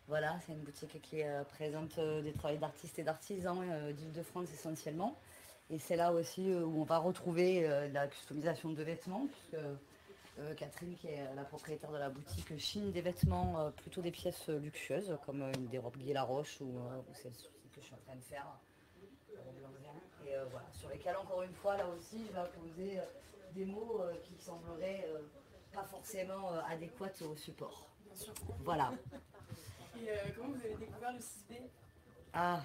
Voilà, c'est une boutique qui présente des travaux d'artistes et d'artisans d'Île-de-France essentiellement. Et c'est là aussi où on va retrouver la customisation de vêtements, puisque Catherine, qui est la propriétaire de la boutique, chine des vêtements, plutôt des pièces luxueuses, comme des robes Guy Laroche ou celle-ci que je suis en train de faire. Et voilà, sur lesquelles, encore une fois, là aussi, je vais poser des mots qui sembleraient pas forcément adéquats au support. Bien sûr. Voilà. Et comment vous avez découvert le 6B? Ah,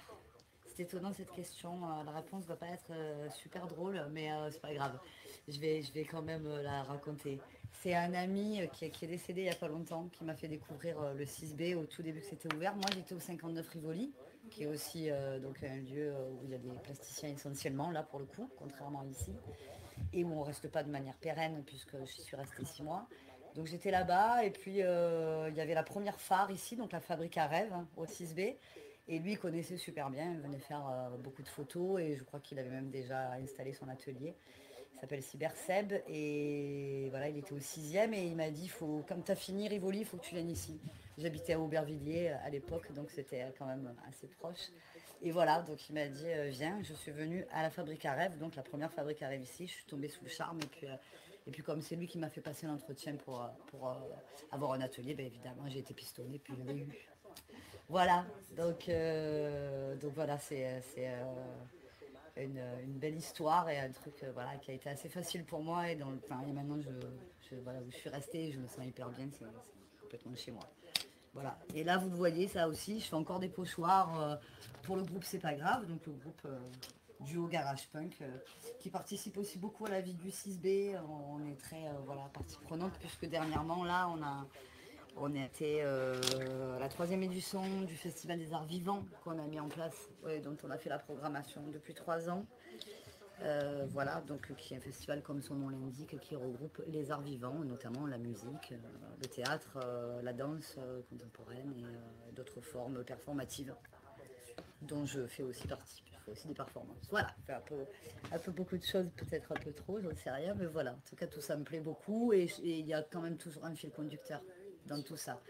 c'est étonnant cette question. La réponse ne va pas être super drôle, mais c'est pas grave. Je vais quand même la raconter. C'est un ami qui est décédé il n'y a pas longtemps qui m'a fait découvrir le 6B au tout début que c'était ouvert. Moi, j'étais au 59 Rivoli, qui est aussi donc un lieu où il y a des plasticiens essentiellement, là pour le coup, contrairement ici, et où on ne reste pas de manière pérenne puisque je suis restée 6 mois. Donc j'étais là-bas et puis il y avait la première phare ici, donc la fabrique à rêves au 6B. Et lui, il connaissait super bien, il venait faire beaucoup de photos et je crois qu'il avait même déjà installé son atelier. Il s'appelle Cyberseb et voilà, il était au 6e et il m'a dit, comme tu as fini Rivoli, il faut que tu viennes ici. J'habitais à Aubervilliers à l'époque, donc c'était quand même assez proche. Et voilà, donc il m'a dit, viens, je suis venue à la fabrique à rêves, donc la première fabrique à rêves ici, je suis tombée sous le charme et puis comme c'est lui qui m'a fait passer l'entretien pour avoir un atelier, ben évidemment j'ai été pistonnée puis je l'ai eu. Voilà, donc voilà, c'est une belle histoire et un truc voilà, qui a été assez facile pour moi et maintenant voilà, où je suis restée, je me sens hyper bien, c'est complètement chez moi. Voilà, et là vous le voyez, ça aussi, je fais encore des pochoirs pour le groupe C'est Pas Grave, donc le groupe duo garage punk qui participe aussi beaucoup à la vie du 6B. On est très voilà, partie prenante puisque dernièrement là on a été à la 3e édition du Festival des Arts Vivants qu'on a mis en place, dont on a fait la programmation depuis 3 ans. Voilà, donc qui est un festival comme son nom l'indique, qui regroupe les arts vivants, notamment la musique, le théâtre, la danse contemporaine et d'autres formes performatives, dont je fais aussi partie. Je fais aussi des performances. Voilà, un peu beaucoup de choses, peut-être un peu trop, j'en sais rien, mais voilà. En tout cas, tout ça me plaît beaucoup et il y a quand même toujours un fil conducteur dans tout ça.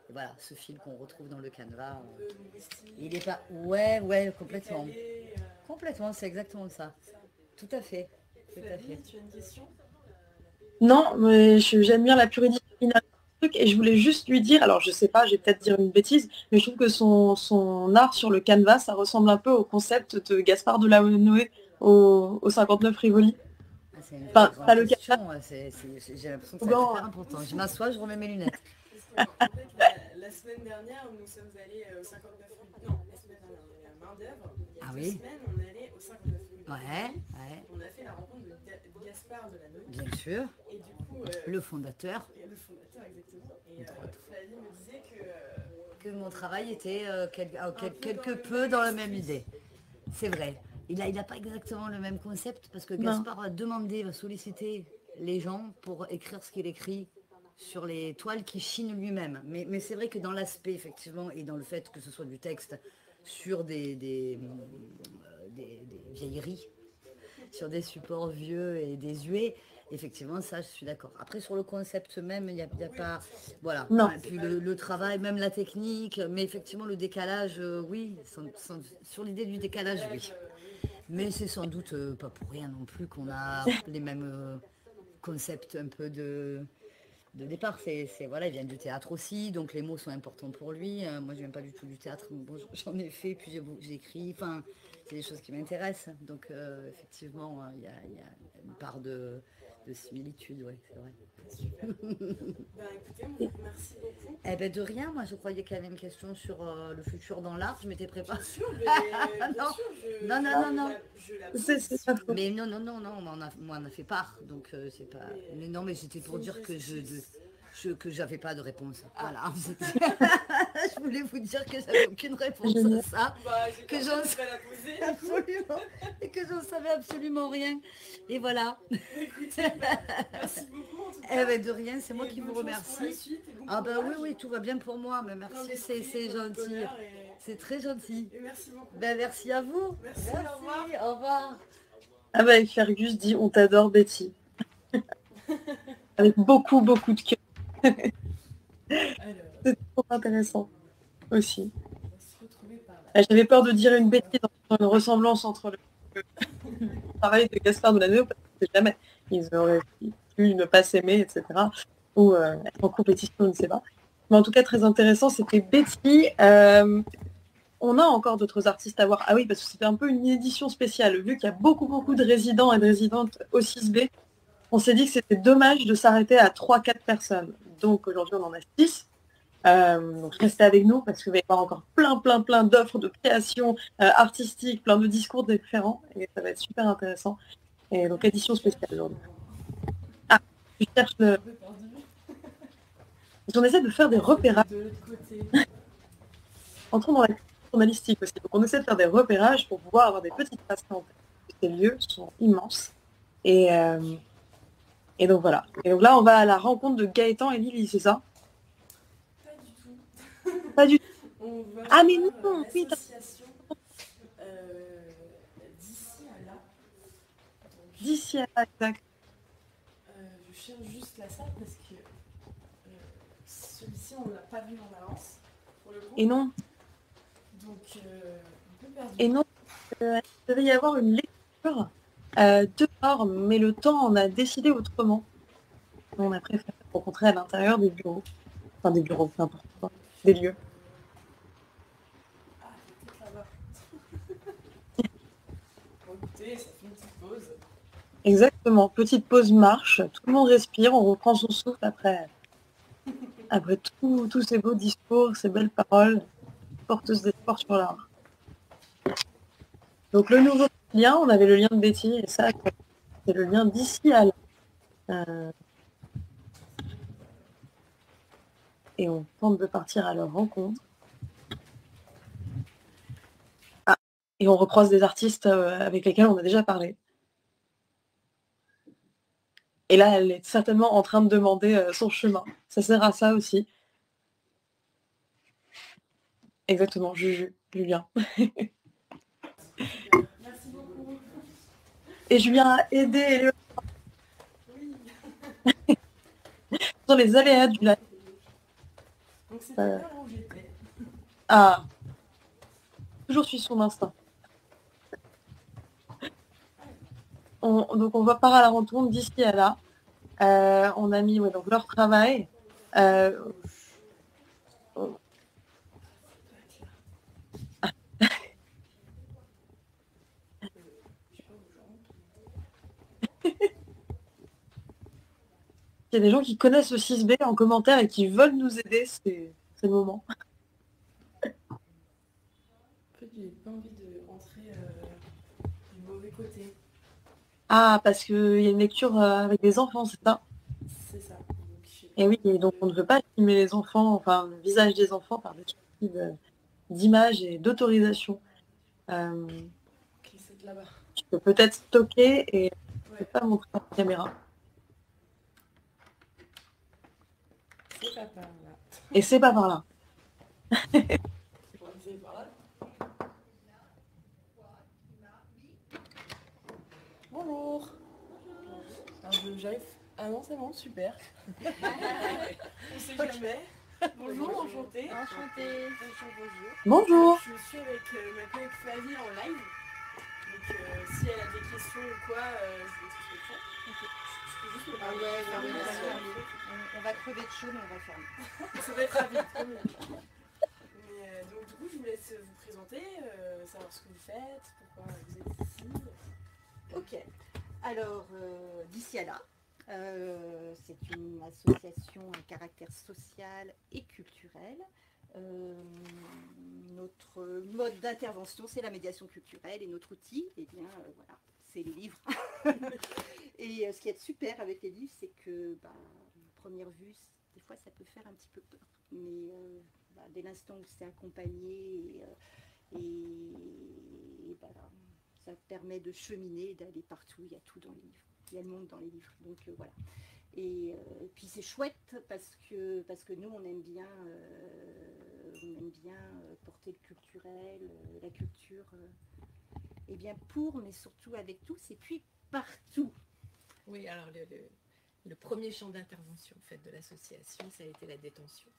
Et voilà, ce fil qu'on retrouve dans le canevas, il est pas... Ouais, complètement. Complètement, c'est exactement ça. Tout à fait. Tout à fait. Tu as une question? Non, mais j'aime bien la pluridisciplinarité du truc et je voulais juste lui dire, alors je sais pas, je vais peut-être dire une bêtise, mais je trouve que son art sur le canevas, ça ressemble un peu au concept de Gaspard Delaunay au 59 Rivoli. C'est une Enfin, grande pas le question, canevas. j'ai l'impression que c'est super important. Je m'assois, je remets mes lunettes. En fait, la semaine dernière, nous sommes allés au 59 rue. Non, la semaine dernière, on est à main d'œuvre. Il y a 2 semaines, on est allé au 59 rue. Ouais. On a fait la rencontre de Gaspard Delaunay. Bien sûr. Et du coup, le fondateur. Le fondateur, exactement. Et Flavie me disait que que mon travail était quelque peu dans la même idée. C'est vrai. Il n'a pas exactement le même concept parce que Gaspard va solliciter les gens pour écrire ce qu'il écrit sur les toiles qu'il chine lui-même. Mais c'est vrai que dans l'aspect, effectivement, et dans le fait que ce soit du texte sur des vieilleries, sur des supports vieux et désuets, effectivement, ça, je suis d'accord. Après, sur le concept même, il n'y a pas... Voilà. Non. Et puis le travail, même la technique, mais effectivement, le décalage, oui. Sur l'idée du décalage, oui. Mais c'est sans doute pas pour rien non plus qu'on a les mêmes concepts un peu de départ. Voilà, il vient du théâtre aussi, donc les mots sont importants pour lui. Moi, je viens pas du tout du théâtre, mais bon, j'en ai fait, puis j'ai écrit. Enfin, c'est des choses qui m'intéressent. Donc, effectivement, il y a une part de similitude, oui, c'est vrai. Écoutez, merci beaucoup. Eh ben de rien, moi je croyais qu'il y avait une question sur le futur dans l'art, je m'étais préparée. Bien sûr, Non. C'est pas faux. Mais non, on en a fait part, donc c'est pas... Mais non, mais c'était pour dire que que j'avais pas de réponse. Voilà. Je voulais vous dire que j'avais aucune réponse à ça. Que j'en savais absolument, et que j'en savais absolument rien. Et voilà. Écoutez, merci beaucoup en tout cas. Eh ben de rien, c'est moi Et qui vous bonne chance pour la remercie. suite et bon Ah ben courage. oui, tout va bien pour moi, mais merci, Plein c'est d'esprit, plein de gentil. bonheur C'est très gentil. et merci beaucoup. Ben merci à vous. Merci, au revoir. Au revoir. Ah bah, Fergus dit on t'adore Betty. Avec beaucoup de cœur. Alors, C'est trop intéressant aussi. on va se retrouver par là. J'avais peur de dire une bêtise dans une ressemblance entre le travail de Gaspard Delano, parce que jamais ils auraient pu ne pas s'aimer, etc. Ou être en compétition, je ne sais pas. Mais en tout cas, très intéressant, c'était Betty. On a encore d'autres artistes à voir. Ah oui, parce que c'était un peu une édition spéciale. Vu qu'il y a beaucoup de résidents et de résidentes au 6B, on s'est dit que c'était dommage de s'arrêter à 3-4 personnes. Donc aujourd'hui, on en a 6. Donc restez avec nous parce qu'il va y avoir encore plein d'offres de création artistique, plein de discours différents. Et ça va être super intéressant. Et donc édition spéciale aujourd'hui. Ah, je cherche le... Un peu perdu. On essaie de faire des repérages. De l'autre côté. Entrons dans la journalistique aussi. Donc on essaie de faire des repérages pour pouvoir avoir des petites traces en tête. Ces lieux sont immenses. Et donc voilà. Et donc là, on va à la rencontre de Gaëtan et Lily, c'est ça? Pas du tout. Pas du tout. On va Ah, mais voir, non, oui, l'association d'ici à là. Donc, D'ici à là, exact. je cherche juste la salle parce que celui-ci on ne l'a pas vu en avance pour le coup. Et non, Donc un peu perdu. et non, il devait y avoir une lecture dehors, mais le temps on a décidé autrement. On a préféré rencontrer à l'intérieur des bureaux. Enfin des bureaux, peu importe quoi. Des lieux. Ah, peut-être là-bas. Bon, écoutez, ça fait une petite pause. Exactement. Petite pause marche, tout le monde respire, on reprend son souffle après tous ces beaux discours, ces belles paroles, porteuses d'espoir sur l'art. Donc le nouveau lien, on avait le lien de Betty, et ça, c'est le lien d'ici à là. Et on tente de partir à leur rencontre. Ah, et on recroise des artistes avec lesquels on a déjà parlé. Et là, elle est certainement en train de demander son chemin. Ça sert à ça aussi. Exactement, Juju, Julien. Merci beaucoup. Et Julien a aidé Éléonore Oui. sur les aléas du live. Donc c'était là où j'étais. Ah, toujours suivre son instinct. Donc on va part à la rencontre d'ici à là. On a mis donc leur travail. Il y a des gens qui connaissent le 6B en commentaire et qui veulent nous aider, c'est le moment. En fait, j'ai pas envie de rentrer du mauvais côté. Ah, parce qu'il y a une lecture avec des enfants, c'est ça? C'est ça. Donc, Et oui, et donc on ne veut pas filmer les enfants, enfin le visage des enfants par-dessus. d'images et d'autorisation. Ok, c'est de là-bas. Tu peux peut-être stocker et je ne Ouais. peux pas montrer la caméra. C'est pas par là. Et c'est pas par là. C'est par là. Bonjour. Alors, j'arrive. Ah non, c'est bon, super. On sait jamais. Bonjour, enchantée. Enchantée. Bonjour. Je suis avec ma collègue Flavie en live. Donc si elle a des questions ou quoi, je vais tout faire. Je peux juste me Ah parler. ouais, Fermer on va la fermer. salle. On va crever de chaud, mais on va fermer. Ça va être rapide, promis. Mais donc du coup, je vous laisse vous présenter, savoir ce que vous faites, pourquoi vous êtes ici. Ok. Alors, d'ici à là, c'est une association à caractère social et culturel. Notre mode d'intervention, c'est la médiation culturelle et notre outil, eh bien, voilà, c'est les livres. Et ce qui est super avec les livres, c'est que, à première vue, des fois, ça peut faire un petit peu peur. Mais dès l'instant où c'est accompagné et voilà, ça permet de cheminer, d'aller partout. Il y a tout dans les livres. Il y a le monde dans les livres. Donc voilà. Et puis c'est chouette parce que nous, on aime bien porter le culturel, la culture, et bien pour, mais surtout avec tous, et puis partout. Oui, alors le premier champ d'intervention en fait, de l'association, ça a été la détention.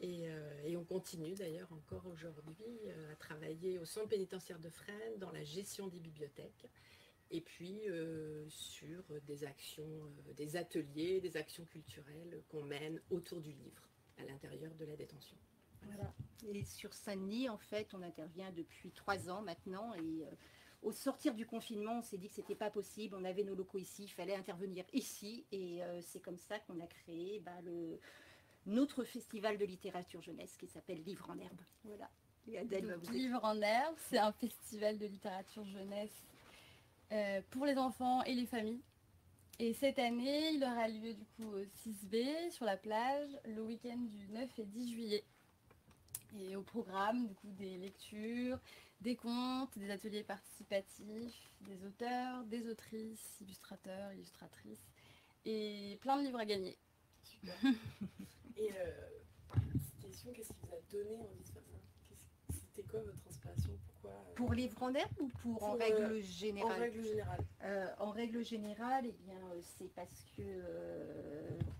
Et on continue d'ailleurs encore aujourd'hui à travailler au centre pénitentiaire de Fresnes, dans la gestion des bibliothèques, et puis sur des actions, des ateliers, des actions culturelles qu'on mène autour du livre, à l'intérieur de la détention. Voilà. Et sur Saint-Denis, en fait, on intervient depuis 3 ans maintenant, et au sortir du confinement, on s'est dit que c'était pas possible, on avait nos locaux ici, il fallait intervenir ici, et c'est comme ça qu'on a créé notre festival de littérature jeunesse qui s'appelle Livre en herbe. Voilà. Et Adèle va vous expliquer. Livre en herbe, c'est un festival de littérature jeunesse pour les enfants et les familles. Et cette année, il aura lieu du coup au 6B sur la plage le week-end du 9 et 10 juillet. Et au programme, du coup, des lectures, des contes, des ateliers participatifs, des auteurs, des autrices, illustrateurs, illustratrices et plein de livres à gagner. Super. Et cette question, qu'est-ce qui vous a donné envie de faire ça? C'était quoi votre inspiration? Pourquoi Pour Livre en herbe ou pour en règle générale? En règle générale. En règle générale, eh bien, c'est parce que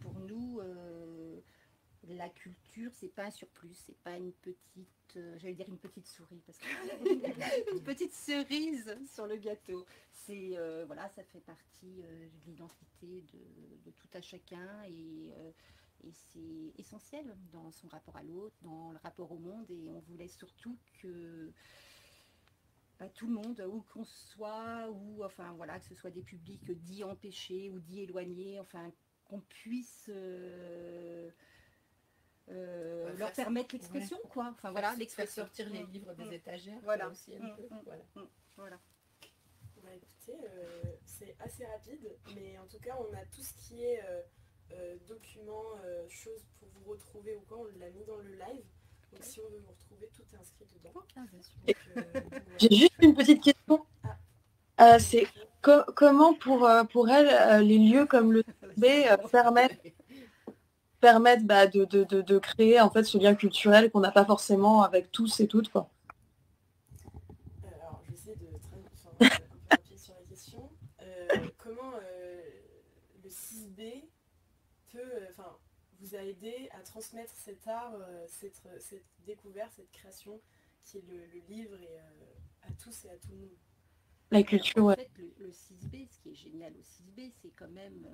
pour nous, la culture, c'est pas un surplus, c'est pas une petite, j'allais dire une petite souris, parce que une petite cerise sur le gâteau. C'est voilà, ça fait partie de l'identité de tout à chacun et c'est essentiel dans son rapport à l'autre, dans le rapport au monde, et on voulait surtout que tout le monde, où qu'on soit, ou enfin voilà, que ce soit des publics dits empêchés ou dits éloignés, enfin qu'on puisse leur permettre l'expression, quoi. Enfin voilà, l'expression. Sortir les livres des étagères, voilà. Aussi un peu. Voilà. Voilà. Bah, écoutez, c'est assez rapide, mais en tout cas, on a tout ce qui est documents, choses pour vous retrouver ou quoi, on l'a mis dans le live. Donc si on veut vous retrouver, tout est inscrit dedans. J'ai juste une petite question. C'est comment pour elle, les lieux comme le B permettent de créer en fait ce lien culturel qu'on n'a pas forcément avec tous et toutes, quoi. Alors je vais essayer de un peu rapide sur la question. Comment le 6B peut vous a aidé à transmettre cet art, cette découverte, cette création qui est le livre et à tous et à tout le monde. La culture, en fait, le 6B, ce qui est génial au 6B, c'est quand même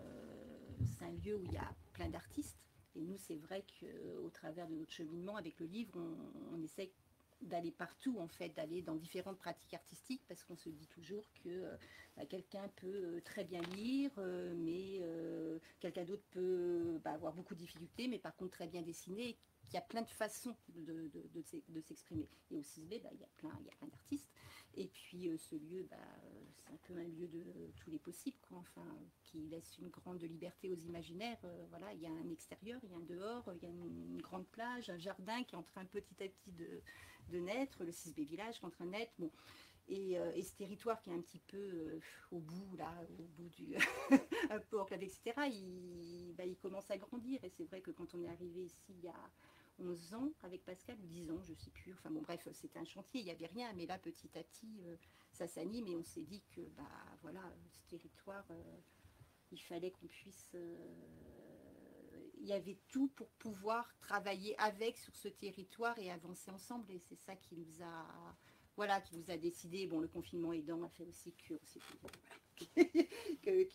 c'est un lieu où il y a plein d'artistes. Et nous, c'est vrai qu'au travers de notre cheminement avec le livre, on essaie d'aller partout, en fait, d'aller dans différentes pratiques artistiques, parce qu'on se dit toujours que quelqu'un peut très bien lire, mais quelqu'un d'autre peut avoir beaucoup de difficultés, mais par contre très bien dessiner, qu'il y a plein de façons de s'exprimer. Et au 6B, il y a plein d'artistes. Et puis ce lieu, c'est un peu un lieu de tous les possibles, quoi. Enfin, qui laisse une grande liberté aux imaginaires. Voilà, il y a un extérieur, il y a un dehors, il y a une grande plage, un jardin qui est en train petit à petit de naître, le 6B village qui est en train de naître. Bon. Et ce territoire qui est un petit peu au bout du un peu enclavé, etc., il commence à grandir. Et c'est vrai que quand on est arrivé ici il y a 11 ans avec Pascal, ou 10 ans, je ne sais plus, enfin bon bref, c'était un chantier, il n'y avait rien, mais là petit à petit ça s'anime et on s'est dit que voilà, ce territoire, il fallait qu'on puisse, il y avait tout pour pouvoir travailler avec sur ce territoire et avancer ensemble, et c'est ça qui nous a, voilà, qui nous a décidé, bon le confinement aidant a fait aussi qu'il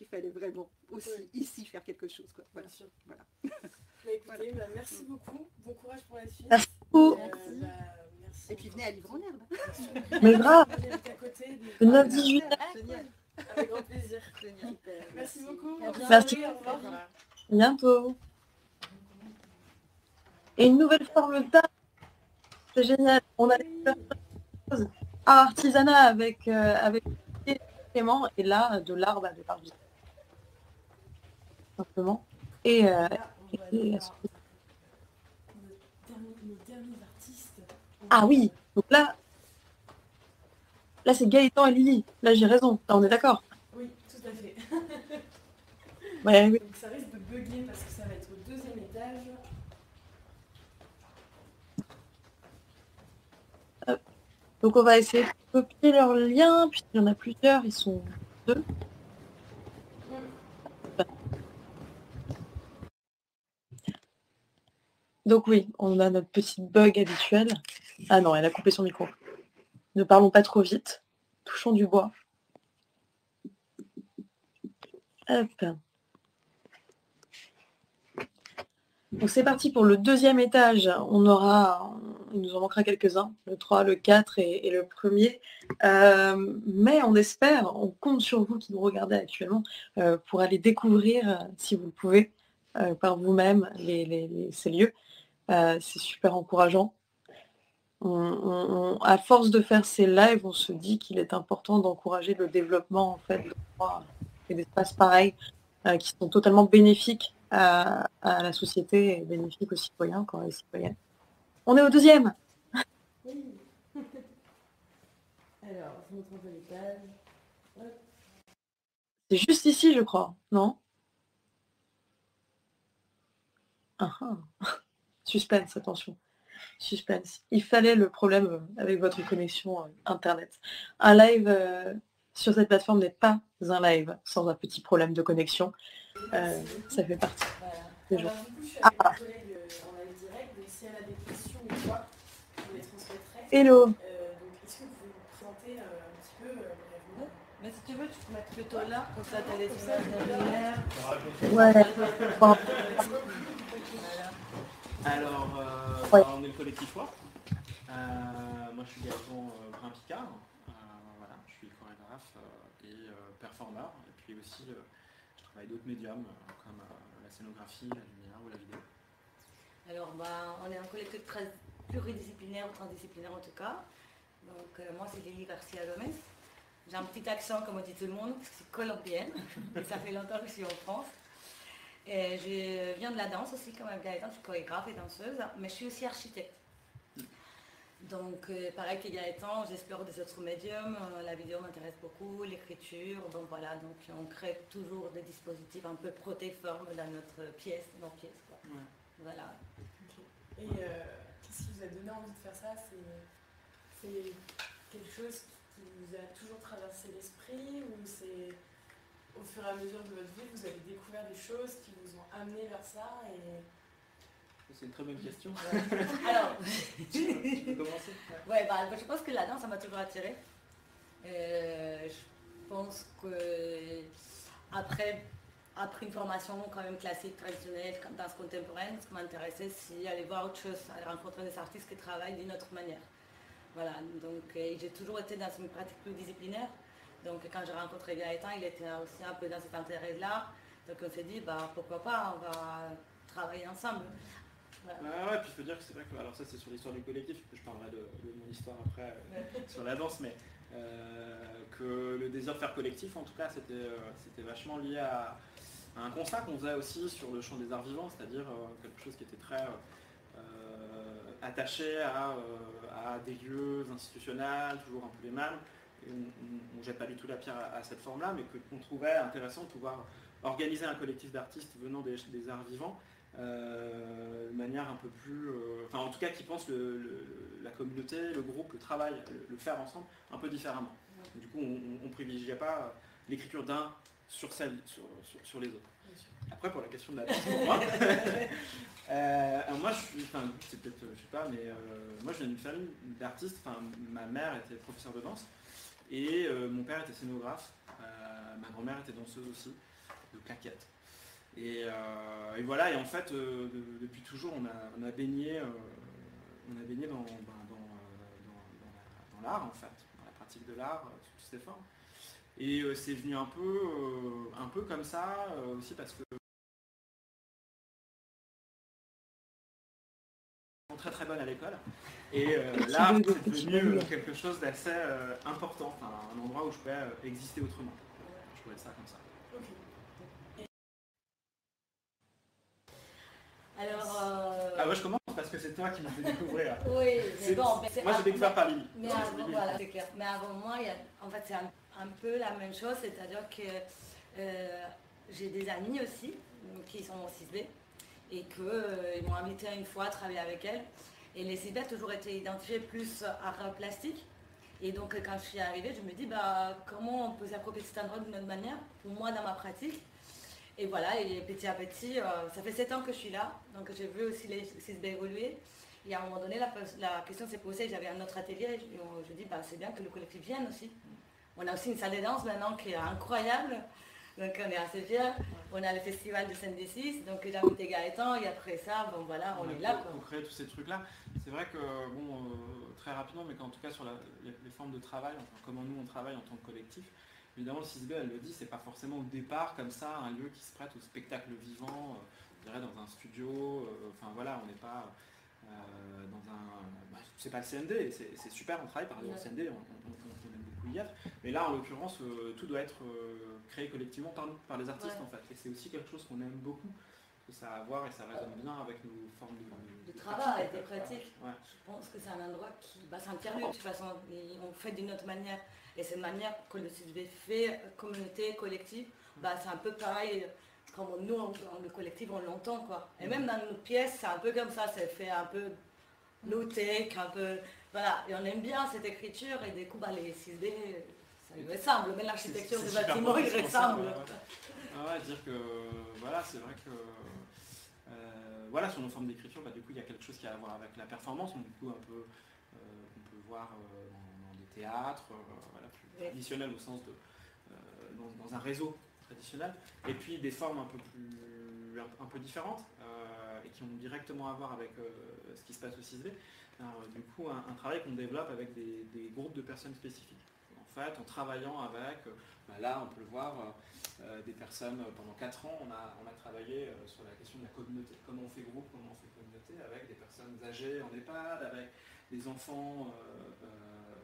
fallait vraiment aussi ici faire quelque chose, quoi. Voilà. Bien sûr. Voilà. Écoutez, merci beaucoup, bon courage pour la suite. Merci beaucoup. Merci. Et puis venez à Livre en Herbe. Mais grave. Le 9-18. Génial. Avec grand plaisir. Merci beaucoup. Merci. Au revoir. Bientôt. Et une nouvelle forme d'art. C'est génial. On a artisanat avec Clément et là de l'art de l'art simplement. Et ah oui, donc là c'est Gaëtan et Lily. Là j'ai raison, là on est d'accord. Oui, tout à fait. Ouais, oui. Donc ça risque de bugger parce que ça va être au 2e étage. Donc on va essayer de copier leurs liens, puisqu'il y en a plusieurs, ils sont 2. Donc oui, on a notre petite bug habituelle. Ah non, elle a coupé son micro. Ne parlons pas trop vite. Touchons du bois. Hop. Donc c'est parti pour le 2e étage. Il nous en manquera quelques-uns, le 3, le 4 et le 1er. Mais on espère, on compte sur vous qui nous regardez actuellement pour aller découvrir, si vous le pouvez, par vous-même ces lieux. C'est super encourageant. À force de faire ces lives, on se dit qu'il est important d'encourager le développement en fait d'endroits et d'espaces pareils qui sont totalement bénéfiques à la société et bénéfiques aux citoyens quand les citoyennes. On est au 2e. Oui. Alors, je me trompe à l'étage. C'est juste ici, je crois, non? Suspense, attention. Suspense. Il fallait le problème avec votre connexion Internet. Un live sur cette plateforme n'est pas un live sans un petit problème de connexion. Ça fait partie des jours. Du coup, je suis avec ma collègue en live direct, donc si elle a des questions ou quoi, je les transmettrai. Hello. Donc, est-ce que vous pouvez vous présenter un petit peu brièvement? Mais si tu veux, tu peux mettre plutôt là, comme ça t'as les images derrière. Ouais. Alors, Ouais. on est le collectif WAP. Moi, je suis Gaëtan Brun-Picard. Voilà, je suis chorégraphe et performeur. Et puis aussi, je travaille d'autres médiums comme la scénographie, la lumière ou la vidéo. Alors, on est un collectif très pluridisciplinaire, transdisciplinaire en tout cas. Donc, moi, c'est Lily Garcia Gomez. J'ai un petit accent, comme on dit tout le monde, parce que je suis colombienne. Et ça fait longtemps que je suis en France. Et je viens de la danse aussi, comme Gaëtan, je suis chorégraphe et danseuse, mais je suis aussi architecte. Donc, pareil que Gaëtan, j'explore des autres médiums, la vidéo m'intéresse beaucoup, l'écriture, donc voilà, donc on crée toujours des dispositifs un peu protéiformes dans notre pièce, dans nos pièces, quoi. Ouais. Voilà. Okay. Et qu'est-ce qui vous a donné envie de faire ça? C'est quelque chose qui vous a toujours traversé l'esprit, ou c'est au fur et à mesure de votre vie, vous avez découvert des choses qui vous ont amené vers ça et... C'est une très bonne question. Alors, tu peux commencer? Ouais, je pense que la danse, ça m'a toujours attirée. Je pense que après une formation quand même classique, traditionnelle, comme danse contemporaine, ce qui m'intéressait, c'est aller voir autre chose, aller rencontrer des artistes qui travaillent d'une autre manière. Voilà, donc j'ai toujours été dans une pratique pluridisciplinaire. Donc quand j'ai rencontré Gaëtan, il était aussi un peu dans cet intérêt-là. Donc on s'est dit, pourquoi pas, on va travailler ensemble. Ouais, puis il faut dire que c'est vrai que, alors ça c'est sur l'histoire du collectif, je parlerai de mon histoire après sur la danse, mais que le désir de faire collectif, en tout cas, c'était vachement lié à un constat qu'on faisait aussi sur le champ des arts vivants, c'est-à-dire quelque chose qui était très attaché à des lieux institutionnels, toujours un peu les mêmes, et on ne jette pas du tout la pierre à cette forme-là, mais qu'on trouvait intéressant de pouvoir organiser un collectif d'artistes venant des arts vivants de manière un peu plus... enfin, en tout cas, qui pense la communauté, le groupe, le travail, le faire ensemble, un peu différemment. Du coup, on ne privilégiait pas l'écriture d'un sur les autres. Après, pour la question de la danse, pour moi, moi, c'est peut-être, je sais pas, mais moi, je viens d'une famille d'artistes. Enfin, ma mère était professeure de danse et mon père était scénographe. Ma grand-mère était danseuse aussi, de claquettes. Et voilà, et en fait, depuis toujours, on a baigné dans l'art, en fait, dans la pratique de l'art, sous toutes ses formes. Et c'est venu un peu comme ça, aussi parce que très très bonne à l'école. Et là, c'est devenu quelque chose d'assez important, enfin, un endroit où je pouvais exister autrement. Je trouvais ça comme ça. Alors, moi je commence parce que c'est toi qui m'as fait découvrir. Oui, mais bon, moi j'ai découvert par Lily. Mais avant, voilà, c'est clair. Mais avant moi, en fait, c'est un peu la même chose, c'est-à-dire que j'ai des amis aussi qui sont au 6B et qu'ils m'ont invité une fois à travailler avec elles. Et les 6B a toujours été identifiés plus art plastique. Et donc quand je suis arrivée, je me dis comment on peut s'approprier cet endroit d'une autre manière, pour moi dans ma pratique. Et voilà, et petit à petit, ça fait 7 ans que je suis là, donc j'ai vu aussi les 6B évoluer. Et à un moment donné, la question s'est posée, j'avais un autre atelier, et je dis c'est bien que le collectif vienne aussi. On a aussi une salle de danse maintenant qui est incroyable, donc on est assez fiers. On a le festival de Saint-Decis, donc j'ai invité Gaëtan, et après ça, bon voilà, on est là. Pour créer tous ces trucs-là, c'est vrai que, bon, très rapidement, mais qu'en tout cas sur les formes de travail, enfin, comment nous on travaille en tant que collectif, évidemment, le 6B, elle le dit, c'est pas forcément au départ comme ça un lieu qui se prête au spectacle vivant, je dirais dans un studio, enfin voilà, on n'est pas dans un... c'est pas le CND, c'est super, on travaille par exemple au CND, on aime beaucoup y être, mais là en l'occurrence, tout doit être créé collectivement par nous, par les artistes en fait, et c'est aussi quelque chose qu'on aime beaucoup, que ça a à voir et ça résonne bien avec nos formes de travail, des pratiques. Ouais. Je pense que c'est un endroit qui c'est un tiers-lieu de toute façon, on fait d'une autre manière. Et cette manière que le 6B fait, communauté, collectif, c'est un peu pareil comme nous, le collectif, on l'entend quoi. Et même dans nos pièces, c'est un peu comme ça, c'est fait un peu low-tech, un peu... Voilà, et on aime bien cette écriture, et du coup, les 6B, ça lui ressemble, même l'architecture du bâtiment, il ressemble. Ouais, dire que, voilà, c'est vrai que... voilà, sur nos formes d'écriture, du coup, il y a quelque chose qui a à voir avec la performance, du coup, un peu, on peut voir dans des théâtres, voilà, plus traditionnels au sens de... dans un réseau traditionnel, et puis des formes un peu différentes, et qui ont directement à voir avec ce qui se passe au 6B. Alors, du coup, un travail qu'on développe avec des groupes de personnes spécifiques. En fait, en travaillant avec, là, on peut le voir, des personnes, pendant 4 ans, on a travaillé sur la question de la communauté. Comment on fait groupe, comment on fait communauté, avec des personnes âgées en EHPAD, avec des enfants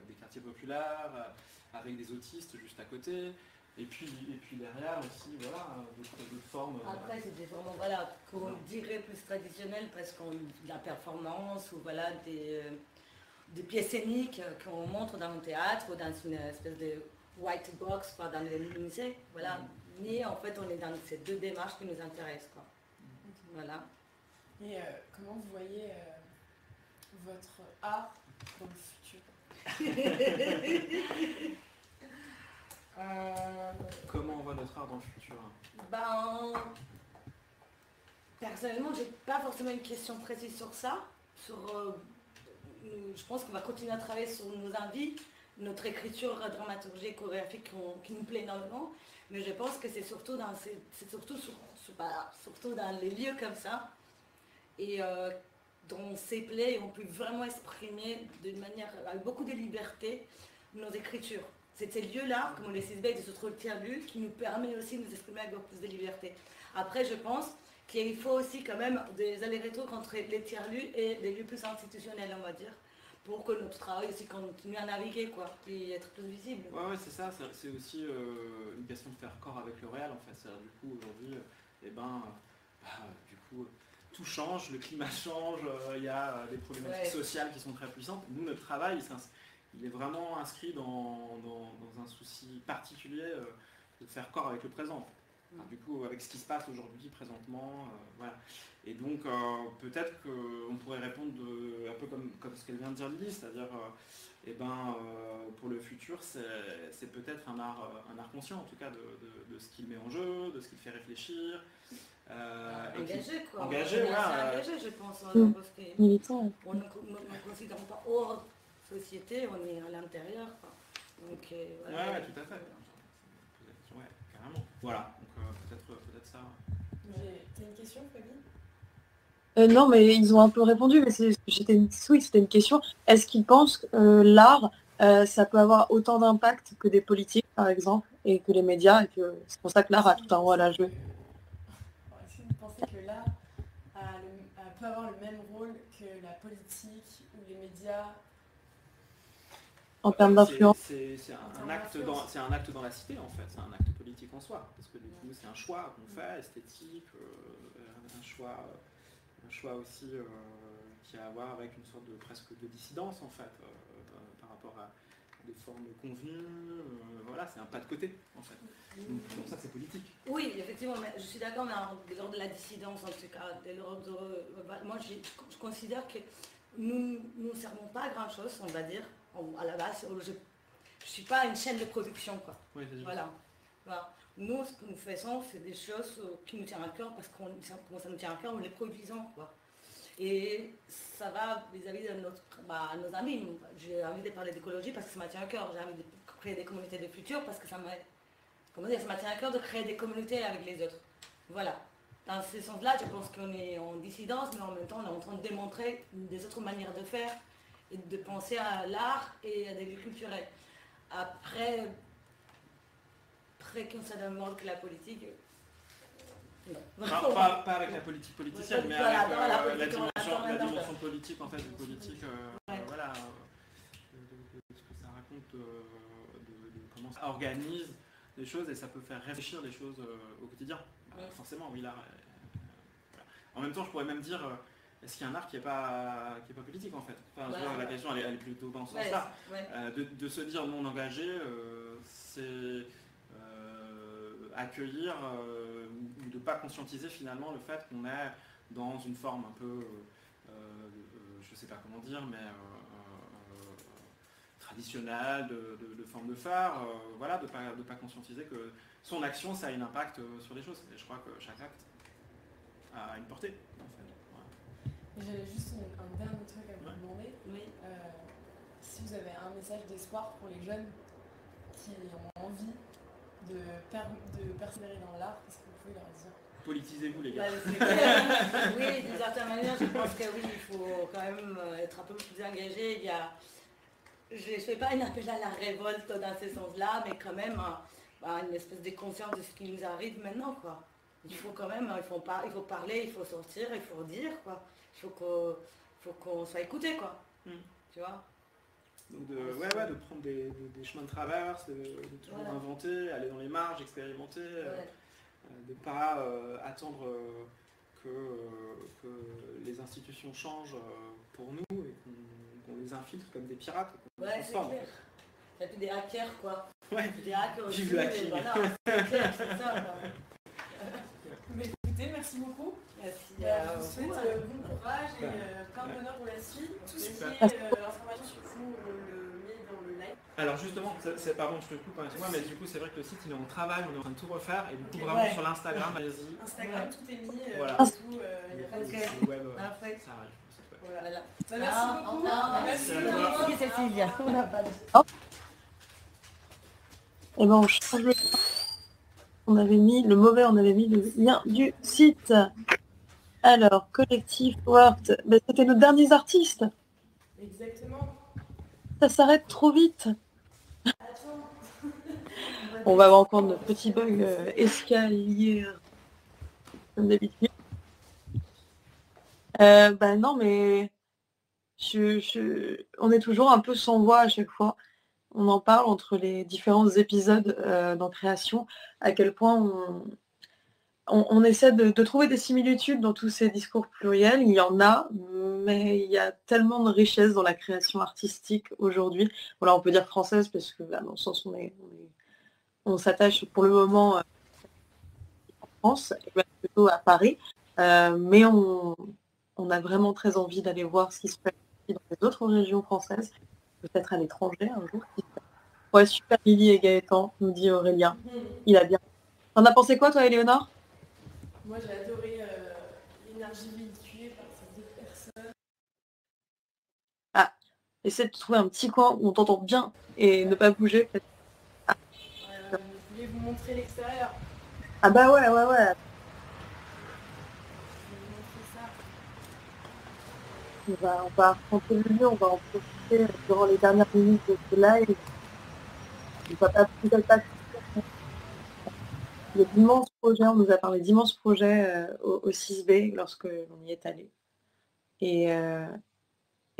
des quartiers populaires, avec des autistes juste à côté. Et puis derrière aussi, voilà, d'autres formes. Après, c'est des formes, voilà, qu'on dirait plus traditionnelles, parce qu'on de la performance, ou voilà, des pièces scéniques qu'on montre dans un théâtre, ou dans une espèce de white box, dans les musées, voilà. Mais en fait, on est dans ces deux démarches qui nous intéressent, quoi. Voilà. Et comment vous voyez votre art dans le futur? Comment on voit notre art dans le futur? Personnellement, j'ai pas forcément une question précise sur ça. Je pense qu'on va continuer à travailler sur nos envies, notre écriture dramaturgique, chorégraphique qui nous plaît énormément. Mais je pense que c'est surtout surtout dans les lieux comme ça, et dans ces plaies, on peut vraiment exprimer d'une manière, avec beaucoup de liberté, nos écritures. C'est ces lieux-là, comme les 6B, des autres tiers-lieux, qui nous permettent aussi de nous exprimer avec beaucoup plus de liberté. Après, je pense qu'il faut aussi quand même des allers-retours entre les tiers-lieux et les lieux plus institutionnels, on va dire, pour que notre travail aussi continue à naviguer, quoi, et être plus visible. Ouais, c'est ça, c'est aussi une question de faire corps avec le réel, en fait. Du coup, aujourd'hui, du coup, tout change, le climat change, il y a des problématiques sociales qui sont très puissantes. Nous, notre travail, il est vraiment inscrit dans un souci particulier de faire corps avec le présent. Enfin, du coup, avec ce qui se passe aujourd'hui, présentement, voilà. Et donc, peut-être qu'on pourrait répondre un peu comme ce qu'elle vient de dire Lily, c'est-à-dire, pour le futur, c'est peut-être un art conscient, en tout cas, de ce qu'il met en jeu, de ce qu'il fait réfléchir. Engagé, quoi. Engagé, engagé, je pense. Parce que militant. On ne considère pas hors société, on est à l'intérieur. Donc, voilà. Ouais, tout à fait. Ouais, carrément. Voilà, donc peut-être ça. T'as une question, Fabien? Non, mais ils ont un peu répondu, mais c'était une question. Est-ce qu'ils pensent que l'art, ça peut avoir autant d'impact que des politiques, par exemple, et que les médias, et que c'est pour ça que l'art a tout un rôle à jouer? Est-ce que vous pensez que l'art peut avoir le même rôle que la politique ou les médias en termes d'influence? C'est un acte dans la cité, en fait, c'est un acte politique en soi, parce que du coup c'est un choix qu'on fait, esthétique, un choix aussi qui a à voir avec une sorte de presque de dissidence, en fait, par rapport à des formes convenues, voilà, c'est un pas de côté, en fait. Donc c'est pour ça que c'est politique. Oui, effectivement, mais je suis d'accord, mais dès lors de la dissidence, en tout cas, dès lors moi je considère que nous ne servons pas à grand-chose, on va dire, à la base. Je ne suis pas une chaîne de production, quoi. Oui, voilà. Nous, ce que nous faisons, c'est des choses qui nous tiennent à cœur, parce que ça nous tient à cœur, nous les produisons, quoi. Et ça va vis-à-vis de nos amis. J'ai envie de parler d'écologie parce que ça me tient à cœur. J'ai envie de créer des communautés de futur parce que ça me tient à cœur de créer des communautés avec les autres. Voilà. Dans ce sens-là, je pense qu'on est en dissidence, mais en même temps, on est en train de démontrer des autres manières de faire et de penser à l'art et à des lieux culturels. Après qu'on se demande que la politique... Non. Pas avec la politique politicienne, mais avec la dimension politique, en fait, de politique, voilà, de ce que ça raconte, de comment ça organise les choses, et ça peut faire réfléchir les choses au quotidien. Forcément, oui, l'art... voilà. En même temps, je pourrais même dire, est-ce qu'il y a un art qui n'est pas politique, en fait? Enfin, la question, elle est plutôt dans ce sens-là. De se dire non engagé, c'est... accueillir ou de ne pas conscientiser finalement le fait qu'on est dans une forme un peu, je ne sais pas comment dire, mais traditionnelle de forme de phare, voilà, de pas conscientiser que son action, ça a un impact sur les choses. Et je crois que chaque acte a une portée, en fait. Voilà. J'avais juste un dernier truc à vous demander. Oui. Si vous avez un message d'espoir pour les jeunes qui ont envie de persévérer dans l'art, qu'est-ce que vous pouvez leur dire? Politisez-vous, les gars. Oui, d'une certaine manière, je pense que oui, il faut quand même être un peu plus engagé. Je ne fais pas un appel à la révolte dans ce sens-là, mais quand même une espèce de conscience de ce qui nous arrive maintenant, quoi. Il faut quand même, il faut parler, il faut sortir, il faut dire, quoi. Il faut qu'on soit écouté, quoi. Tu vois? Donc de prendre des chemins de traverse, de toujours inventer, aller dans les marges, expérimenter, de ne pas attendre que les institutions changent pour nous et qu'on les infiltre comme des pirates. Ouais, c'est clair. Il y a plus des hackers, quoi. Ouais. Des hackers aussi. Vive le hacking. Voilà, c'est clair, c'est ça, quoi. Mais écoutez, merci beaucoup. Merci. Je vous souhaite bon courage et plein de bonheur pour la suite. Tout ce qui est information sur vous, on le met dans le live. Alors justement, pardon, je te coupe, excuse-moi, mais du coup c'est vrai que le site il est en travail, on est en train de tout refaire, et du coup vraiment sur l'Instagram, allez-y. Instagram, tout est mis, voilà. tout, il n'y a pas de site web, ça arrive. Voilà. Merci beaucoup. Merci Cécilia. Et ben on change le... On avait mis le mauvais, on avait mis le lien du site. Alors, Collectif Worked, ben, c'était nos derniers artistes. Exactement. Ça s'arrête trop vite. On va avoir encore notre petit bug escalier, comme d'habitude. Bah non, mais on est toujours un peu sans voix à chaque fois. On en parle entre les différents épisodes dans Création, à quel point on essaie de trouver des similitudes dans tous ces discours pluriels. Il y en a, mais il y a tellement de richesse dans la création artistique aujourd'hui. Voilà, on peut dire française parce que dans le sens où on s'attache pour le moment en France, et même plutôt à Paris, mais on a vraiment très envie d'aller voir ce qui se fait dans les autres régions françaises, peut-être à l'étranger un jour. Ouais, super Lily et Gaëtan, nous dit Aurélien. Il a bien. T'en as pensé quoi toi, Éléonore? Moi j'ai adoré l'énergie véhiculée par ces deux personnes. Ah, essaie de trouver un petit coin où on t'entend bien et ne pas bouger. Je voulais vous montrer l'extérieur. Ah bah ouais. Je vais vous montrer ça. On va rentrer le lieu, on va en profiter durant les dernières minutes de ce live. On va pas plus à pas. Il y a d'immenses projets, on nous a parlé d'immenses projets au 6B lorsque l'on y est allé. Et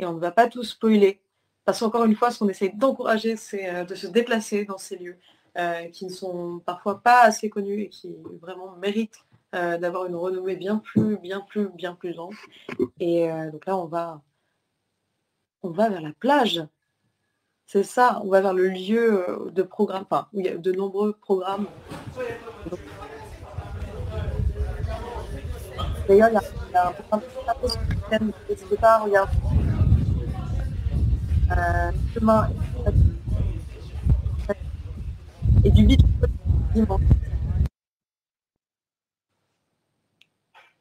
on ne va pas tout spoiler. Parce qu'encore une fois, ce qu'on essaie d'encourager, c'est de se déplacer dans ces lieux qui ne sont parfois pas assez connus et qui vraiment méritent d'avoir une renommée bien plus ample. Et donc là, on va vers la plage. C'est ça, on va vers le lieu de programme, enfin, où il y a de nombreux programmes. D'ailleurs, il y a un programme de départ, regarde. Demain et du beach dimanche.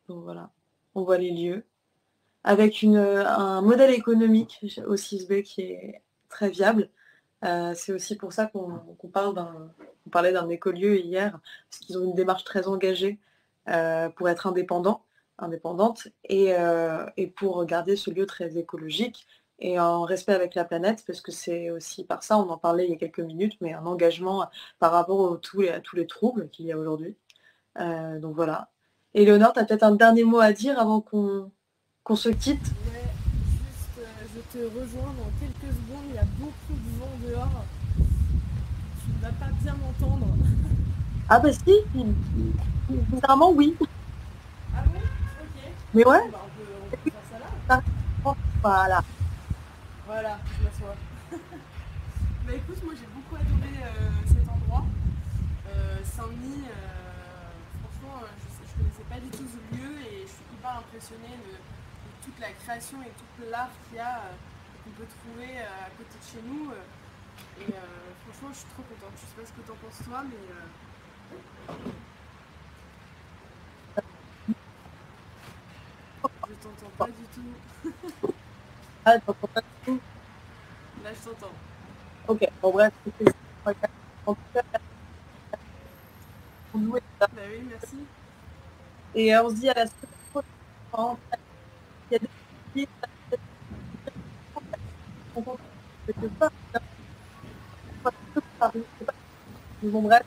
Donc voilà, on voit les lieux. Avec un modèle économique au 6B qui est très viable. C'est aussi pour ça qu'on parlait d'un écolieu hier, parce qu'ils ont une démarche très engagée pour être indépendante et pour garder ce lieu très écologique et en respect avec la planète, parce que c'est aussi par ça, on en parlait il y a quelques minutes, mais un engagement par rapport à tous les troubles qu'il y a aujourd'hui. Donc voilà. Éléonore, tu as peut-être un dernier mot à dire avant qu'on se quitte? Ouais, juste je te rejoins dans quelques secondes, il y a beaucoup de vent dehors. Tu ne vas pas bien m'entendre. Ah bah si, bizarrement oui. Ah bon? Ok. Mais ouais. Bah, on peut faire ça là. Voilà. Voilà, je m'assois. Bah écoute, moi j'ai beaucoup adoré cet endroit. Saint-Denis, franchement, je connaissais pas du tout ce lieu et je suis hyper impressionnée de toute la création et tout l'art qu'il y a, qu'on peut trouver à côté de chez nous. Et franchement, je suis trop contente. Je sais pas ce que t'en penses toi, mais... Je t'entends pas du tout. Ah, t'entends pas du tout? Là, je t'entends. Ok, bon bref, c'était en tout cas, bah oui, merci. et on se dit à la semaine prochaine. Il y a des petits bon bref,